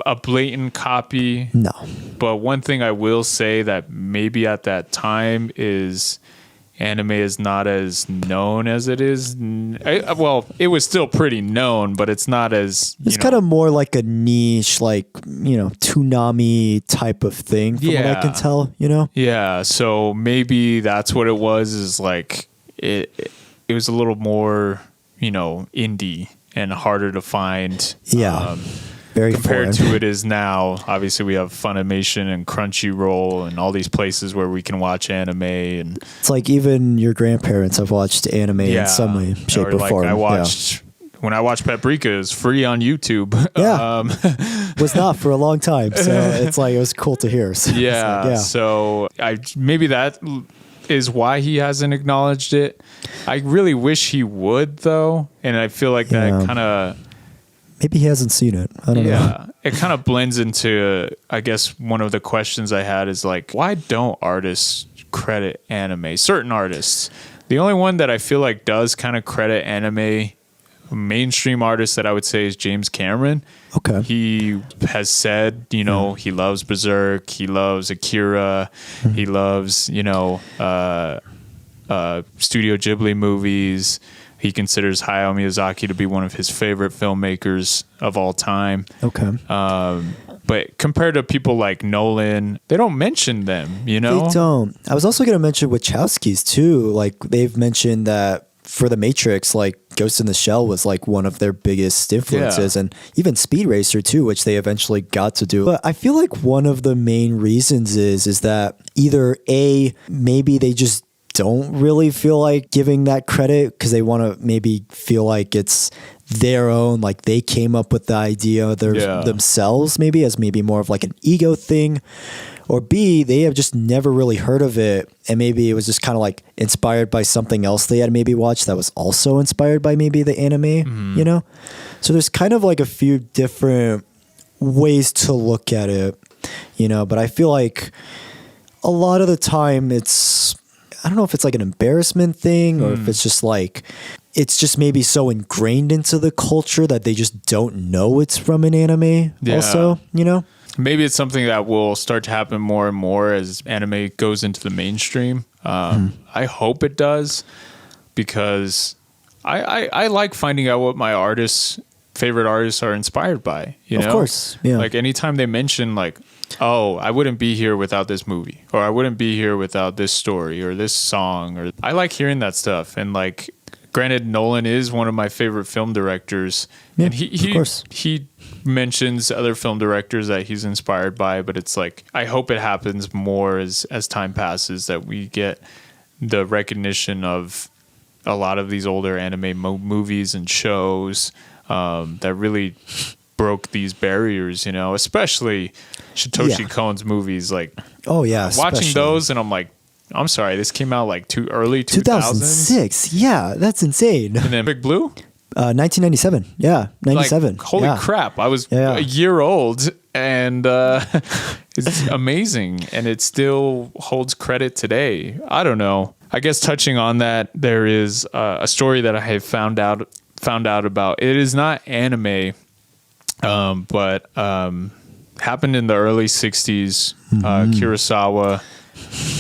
a blatant copy. No. But one thing I will say that maybe at that time is anime is not as known as it is. Well, it was still pretty known, but it's not as... It's kind of more like a niche, like, you know, Toonami type of thing from what I can tell, you know? Yeah, so maybe that's what it was, is like it was a little more, you know, indie and harder to find. Yeah. Very compared foreign. to it is now. Obviously, we have Funimation and Crunchyroll and all these places where we can watch anime, and it's like even your grandparents have watched anime in some way, shape, or form. I watched when I watched Paprika, it was free on YouTube. Was not for a long time, so it's like it was cool to hear. So so maybe that is why he hasn't acknowledged it. I really wish he would, though, and I feel like that kind of. Maybe he hasn't seen it. I don't know. Yeah, it kind of blends into, I guess, one of the questions I had is like, why don't artists credit anime? Certain artists. The only one that I feel like does kind of credit anime, mainstream artist that I would say is James Cameron. Okay. He has said, you know, he loves Berserk, he loves Akira, he loves, you know, Studio Ghibli movies. He considers Hayao Miyazaki to be one of his favorite filmmakers of all time. Okay. But compared to people like Nolan, they don't mention them, you know? They don't. I was also going to mention Wachowskis too. Like they've mentioned that for The Matrix, like Ghost in the Shell was like one of their biggest influences, and even Speed Racer too, which they eventually got to do. But I feel like one of the main reasons is that either maybe they just don't really feel like giving that credit because they want to maybe feel like it's their own, like they came up with the idea themselves, maybe as maybe more of like an ego thing, or B, they have just never really heard of it, and maybe it was just kind of like inspired by something else they had maybe watched that was also inspired by maybe the anime, you know? So there's kind of like a few different ways to look at it, you know, but I feel like a lot of the time I don't know if it's like an embarrassment thing or if it's just like, it's just maybe so ingrained into the culture that they just don't know it's from an anime also, you know? Maybe it's something that will start to happen more and more as anime goes into the mainstream. I hope it does, because I like finding out what my favorite artists are inspired by, you know? Of course, yeah. Like anytime they mention like, oh, I wouldn't be here without this movie, or I wouldn't be here without this story or this song, or I like hearing that stuff. And like granted, Nolan is one of my favorite film directors, Yeah, and of course. he mentions other film directors that he's inspired by, but it's like I hope it happens more as time passes, that we get the recognition of a lot of these older anime movies and shows that really broke these barriers, especially Satoshi Kon's movies. Like, Oh yeah, watching especially. those, and I'm like, I'm sorry, this came out like too early 2000s. 2006. Yeah, that's insane. And then Big Blue? 1997. Yeah, 97. Like, holy yeah. crap. I was a year old, and it's amazing. And it still holds credit today. I don't know. I guess touching on that, there is a story that I have found out about. It is not anime, but happened in the early 60s. Kurosawa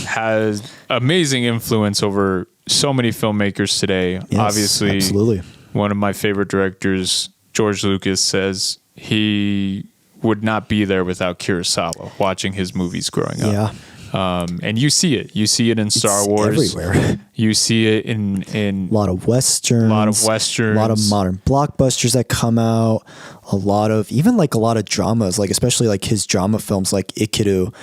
has amazing influence over so many filmmakers today. Yes, Obviously, absolutely. one of my favorite directors, George Lucas, says he would not be there without Kurosawa, watching his movies growing up. Yeah. And you see it. You see it in Star Wars. Everywhere. You see it in A lot of westerns. A lot of modern blockbusters that come out. A lot of dramas, like especially like his drama films, like Ikiru,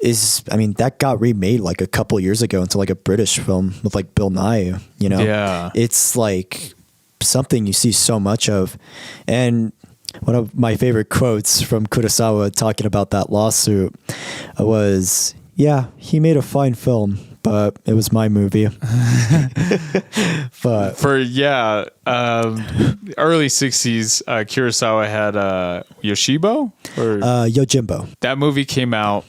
that got remade like a couple years ago into like a British film with like Bill Nye. Yeah. It's like something you see so much of, and one of my favorite quotes from Kurosawa talking about that lawsuit was, "Yeah, he made a fine film, but it was my movie." But early 60s, Kurosawa had Yoshibo or Yojimbo. That movie came out,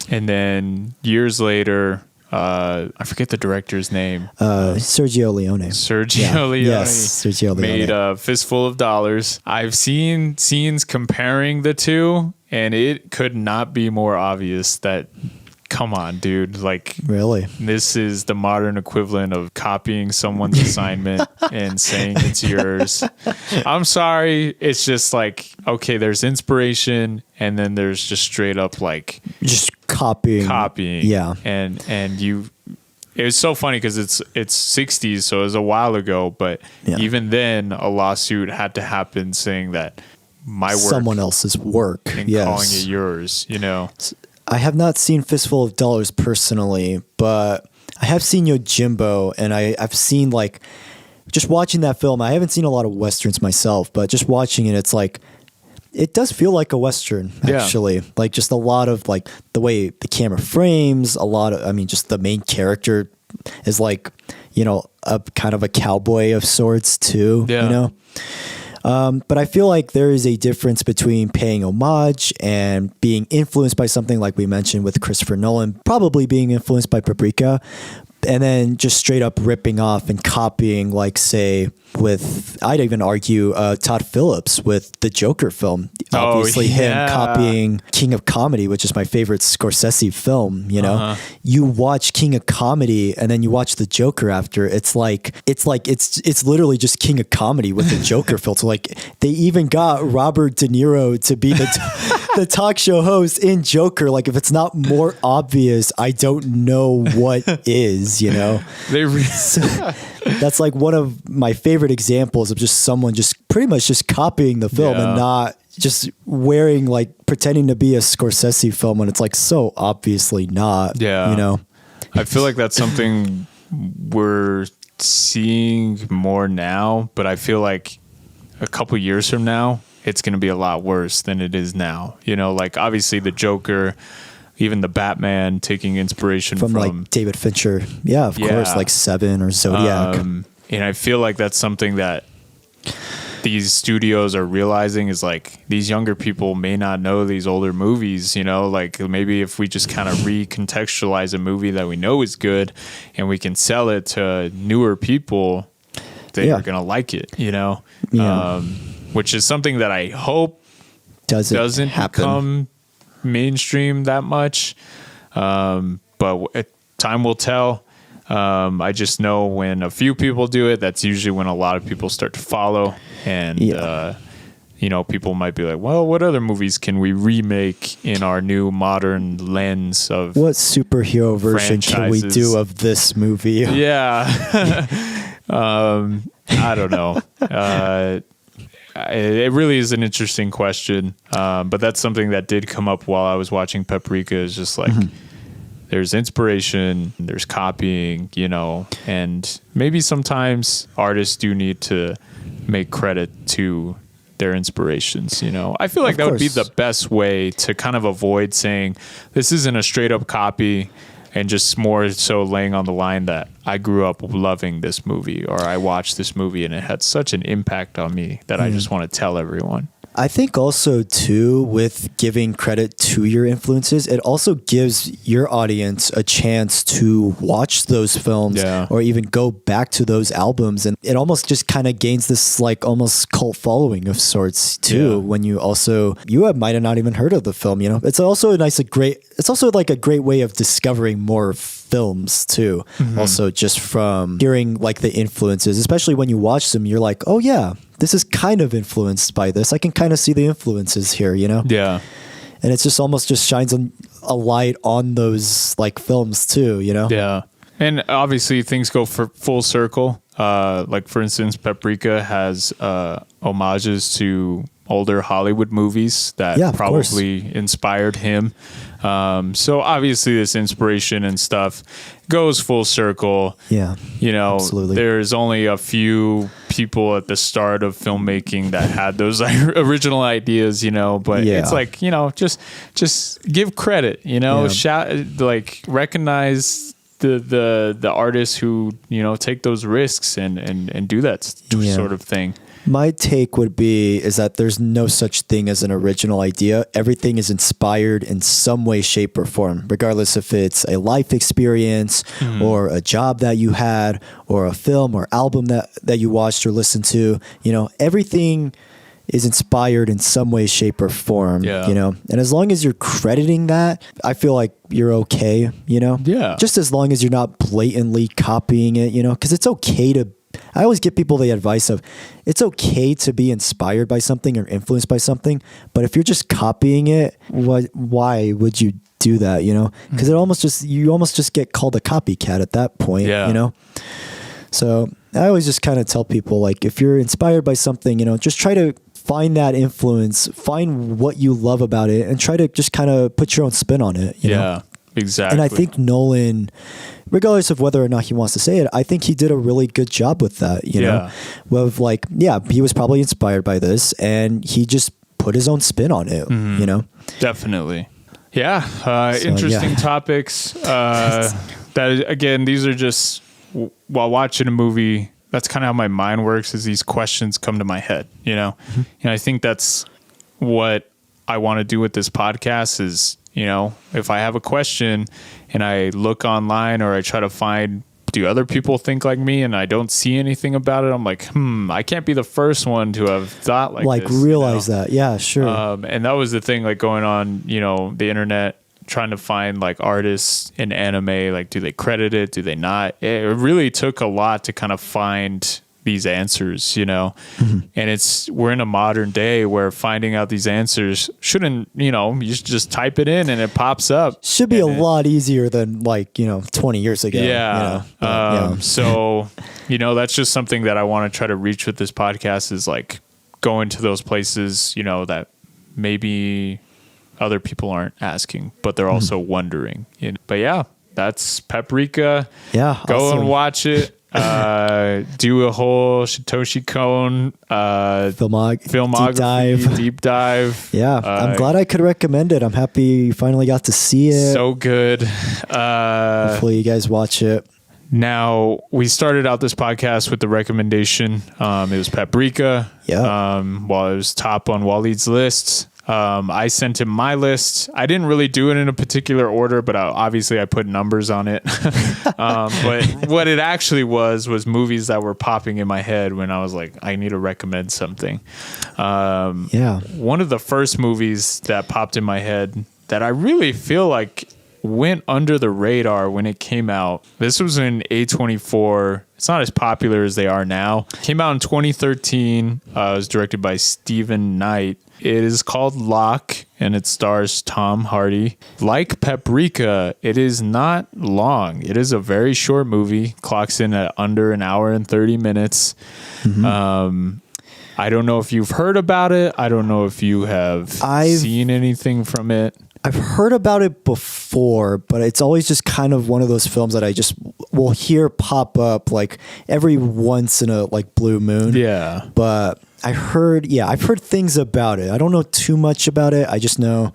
and then years later, I forget the director's name. Sergio Leone. Leone. Yes, Sergio Leone. Made a Fistful of Dollars. I've seen scenes comparing the two, and it could not be more obvious that, come on, dude. Like, really? This is the modern equivalent of copying someone's assignment and saying it's yours. I'm sorry. It's just like, okay, there's inspiration, and then there's just straight up like just copying. Yeah. And it was so funny because it's 60s, so it was a while ago, but even then a lawsuit had to happen saying that my work, someone else's work, and calling it yours, I have not seen Fistful of Dollars personally, but I have seen Yojimbo, and I've seen, like, just watching that film, I haven't seen a lot of Westerns myself, but just watching it, it's like, it does feel like a Western, actually. Like, just a lot of, like, the way the camera frames, just the main character is like, a kind of a cowboy of sorts too, But I feel like there is a difference between paying homage and being influenced by something, like we mentioned with Christopher Nolan, probably being influenced by Paprika, and then just straight up ripping off and copying, like, say, I'd even argue Todd Phillips with the Joker film. Obviously, him copying King of Comedy, which is my favorite Scorsese film. You watch King of Comedy and then you watch the Joker after. It's literally just King of Comedy with the Joker filter. Like, they even got Robert De Niro to be the talk show host in Joker. Like, if it's not more obvious, I don't know what is. That's like one of my favorite examples of just someone just pretty much just copying the film and not just pretending to be a Scorsese film when it's like so obviously not. I feel like that's something we're seeing more now, but I feel like a couple years from now it's going to be a lot worse than it is now. Like, obviously the Joker, even the Batman, taking inspiration from like David Fincher. Yeah, of course, like Seven or Zodiac. And I feel like that's something that these studios are realizing is, like, these younger people may not know these older movies, like, maybe if we just kind of recontextualize a movie that we know is good and we can sell it to newer people, they are going to like it, which is something that I hope doesn't become mainstream that much, but time will tell. I just know when a few people do it, that's usually when a lot of people start to follow, and people might be like, well, what other movies can we remake in our new modern lens of what superhero version can we do of this movie? I don't know. It really is an interesting question. But that's something that did come up while I was watching Paprika, is just like, there's inspiration, there's copying, and maybe sometimes artists do need to make credit to their inspirations. I feel like that would be the best way to kind of avoid saying this isn't a straight up copy, and just more so laying on the line that I grew up loving this movie, or I watched this movie and it had such an impact on me that I just want to tell everyone. I think also too, with giving credit to your influences, it also gives your audience a chance to watch those films or even go back to those albums. And it almost just kind of gains this like almost cult following of sorts too, when you might have not even heard of the film, It's also it's also like a great way of discovering more films too. Also just from hearing like the influences, especially when you watch them, you're like, oh yeah, this is kind of influenced by this. I can kind of see the influences here, Yeah. And it's just almost just shines a light on those like films too, Yeah. And obviously things go for full circle. Like for instance, Paprika has homages to older Hollywood movies that probably inspired him. So obviously this inspiration and stuff goes full circle. Yeah. Absolutely. There's only a few people at the start of filmmaking that had those original ideas, but it's like, just give credit, shout, like recognize the artists who, take those risks and do that sort of thing. My take would be is that there's no such thing as an original idea. Everything is inspired in some way, shape, or form, regardless if it's a life experience or a job that you had or a film or album that you watched or listened to. Everything is inspired in some way, shape, or form. And as long as you're crediting that, I feel like you're okay. Just as long as you're not blatantly copying it. Because it's okay to. I always give people the advice of it's okay to be inspired by something or influenced by something, but if you're just copying it, why would you do that? Because you almost just get called a copycat at that point. So I always just kind of tell people, like, if you're inspired by something, just try to find that influence, find what you love about it, and try to just kind of put your own spin on it. You know? Exactly. And I think Nolan, regardless of whether or not he wants to say it, I think he did a really good job with that, you know, with like, he was probably inspired by this and he just put his own spin on it, you know? Definitely. Yeah. Interesting topics. That again, these are just while watching a movie, that's kind of how my mind works, is these questions come to my head, you know? And I think that's what I want to do with this podcast is, you know, if I have a question and I look online or I try to find, do other people think like me, and I don't see anything about it, I'm like, I can't be the first one to have thought like this, realize that. Yeah, sure. And that was the thing, like going on, you know, the internet, trying to find like artists in anime, like, do they credit it? Do they not? It really took a lot to kind of find these answers, you know, and we're in a modern day where finding out these answers shouldn't, you know, you should just type it in and it pops up. Should be a lot easier than like, 20 years ago. Yeah. You know? So, you know, that's just something that I want to try to reach with this podcast, is like going to those places, you know, that maybe other people aren't asking, but they're also wondering. But yeah, that's Paprika. Yeah. Go and watch it. Do a whole Satoshi Kon filmography deep dive. Yeah, I'm glad I could recommend it. I'm happy you finally got to see it. So good. Hopefully you guys watch it. Now, we started out this podcast with the recommendation. It was Paprika. Yeah. While it was top on Wallied's list. I sent him my list. I didn't really do it in a particular order, but obviously I put numbers on it. But what it actually was movies that were popping in my head when I was like, I need to recommend something. One of the first movies that popped in my head that I really feel like went under the radar when it came out. This was an A24 it's not as popular as they are now. Came out in 2013. It was directed by Stephen Knight. It is called Locke, and it stars Tom Hardy. Like Paprika, it is not long. It is a very short movie. Clocks in at under an hour and 30 minutes. I don't know if you've heard about it. I don't know if you have seen anything from it. I've heard about it before, but it's always just kind of one of those films that I just will hear pop up like every once in a like blue moon. Yeah. But I've heard things about it. I don't know too much about it. I just know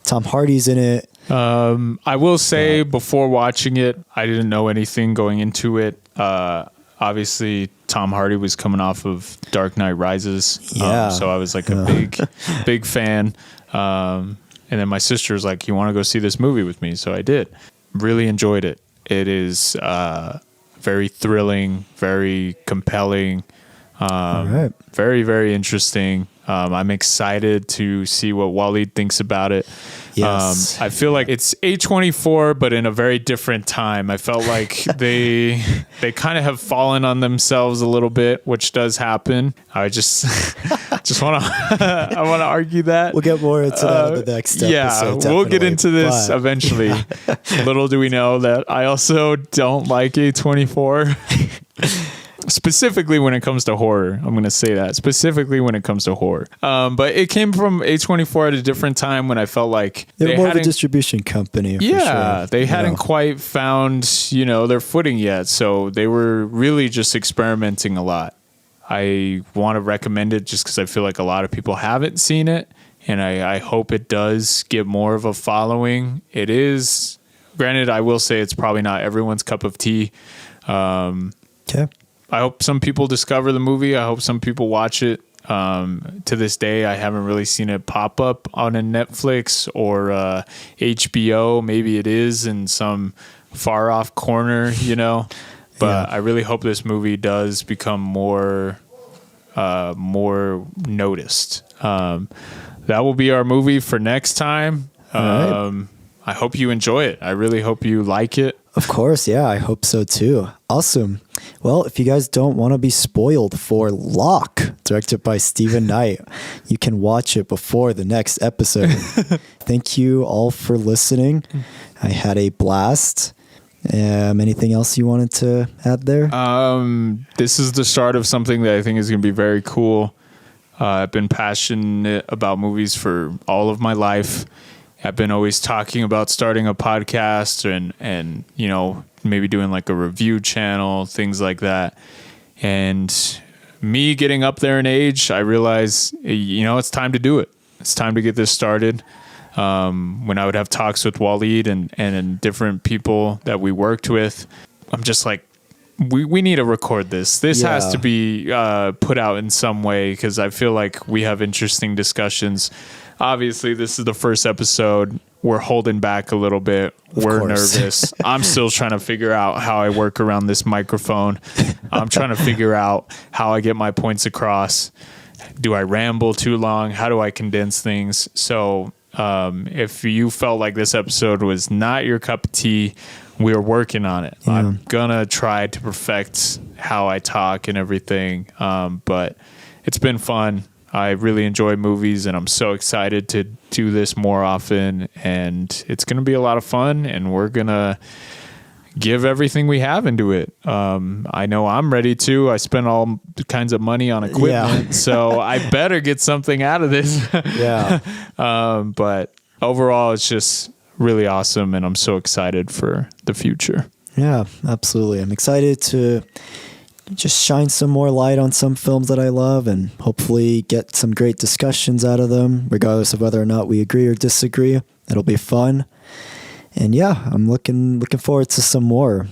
Tom Hardy's in it. I will say before watching it, I didn't know anything going into it. Obviously, Tom Hardy was coming off of Dark Knight Rises. Yeah. So I was like a big fan. And then my sister was like, you want to go see this movie with me? So I did. Really enjoyed it. It is very thrilling, very compelling, very, very interesting. I'm excited to see what Wallied thinks about it. Yes. I feel like it's A24, but in a very different time. I felt like they kind of have fallen on themselves a little bit, which does happen. I just want to I want to argue that. We'll get more into that in the next episode. Yeah, we'll get into this eventually. Little do we know that I also don't like A24. Specifically when it comes to horror. I'm going to say that. Specifically when it comes to horror. But it came from A24 at a different time when I felt like they were more of a distribution company. Yeah, sure. They hadn't quite found, their footing yet. So they were really just experimenting a lot. I want to recommend it just because I feel like a lot of people haven't seen it. And I hope it does get more of a following. It is, granted, I will say it's probably not everyone's cup of tea. Okay. I hope some people discover the movie. I hope some people watch it. To this day, I haven't really seen it pop up on a Netflix or HBO. Maybe it is in some far off corner, But I really hope this movie does become more noticed. That will be our movie for next time. Right. I hope you enjoy it. I really hope you like it. Of course, yeah, I hope so too. Awesome. Well, if you guys don't want to be spoiled for Locke, directed by Stephen Knight, you can watch it before the next episode. Thank you all for listening. I had a blast. Anything else you wanted to add there? This is the start of something that I think is going to be very cool. I've been passionate about movies for all of my life. I've been always talking about starting a podcast and maybe doing like a review channel, things like that. And me getting up there in age, I realize, it's time to do it. It's time to get this started. When I would have talks with Wallied and different people that we worked with, I'm just like, we need to record this. This has to be put out in some way because I feel like we have interesting discussions. Obviously, this is the first episode. We're holding back a little bit. We're nervous. I'm still trying to figure out how I work around this microphone. I'm trying to figure out how I get my points across. Do I ramble too long? How do I condense things? So if you felt like this episode was not your cup of tea, we're working on it. Yeah. I'm going to try to perfect how I talk and everything. But it's been fun. I really enjoy movies, and I'm so excited to do this more often. And it's going to be a lot of fun, and we're going to give everything we have into it. I know I'm ready to. I spent all kinds of money on equipment, so I better get something out of this. But overall, it's just really awesome, and I'm so excited for the future. Yeah, absolutely. I'm excited to just shine some more light on some films that I love and hopefully get some great discussions out of them, regardless of whether or not we agree or disagree. It'll be fun. And yeah, I'm looking forward to some more.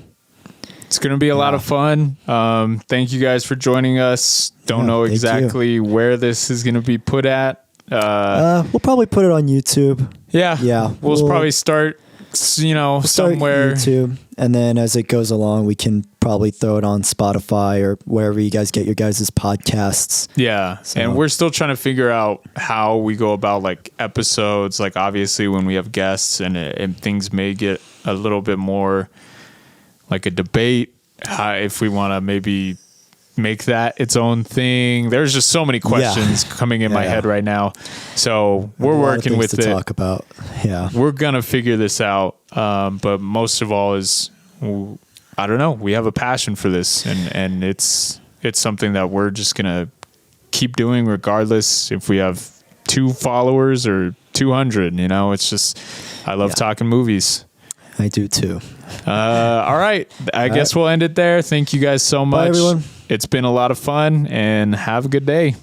It's going to be a lot of fun. Thank you guys for joining us. Don't know exactly where this is going to be put at. We'll probably put it on YouTube. Yeah. We'll probably start, somewhere. YouTube, and then as it goes along, we can probably throw it on Spotify or wherever you guys get your guys' podcasts. Yeah. So. And we're still trying to figure out how we go about like episodes. Like obviously when we have guests and things may get a little bit more like a debate. if we want to maybe make that its own thing. There's just so many questions coming in my head right now. So we're working with it. Talk about. Yeah. We're going to figure this out. But most of all is, I don't know. We have a passion for this, and it's something that we're just going to keep doing regardless if we have 2 followers or 200, it's just, I love talking movies. I do too. All right. I guess we'll end it there. Thank you guys so much. Bye, everyone. It's been a lot of fun, and have a good day.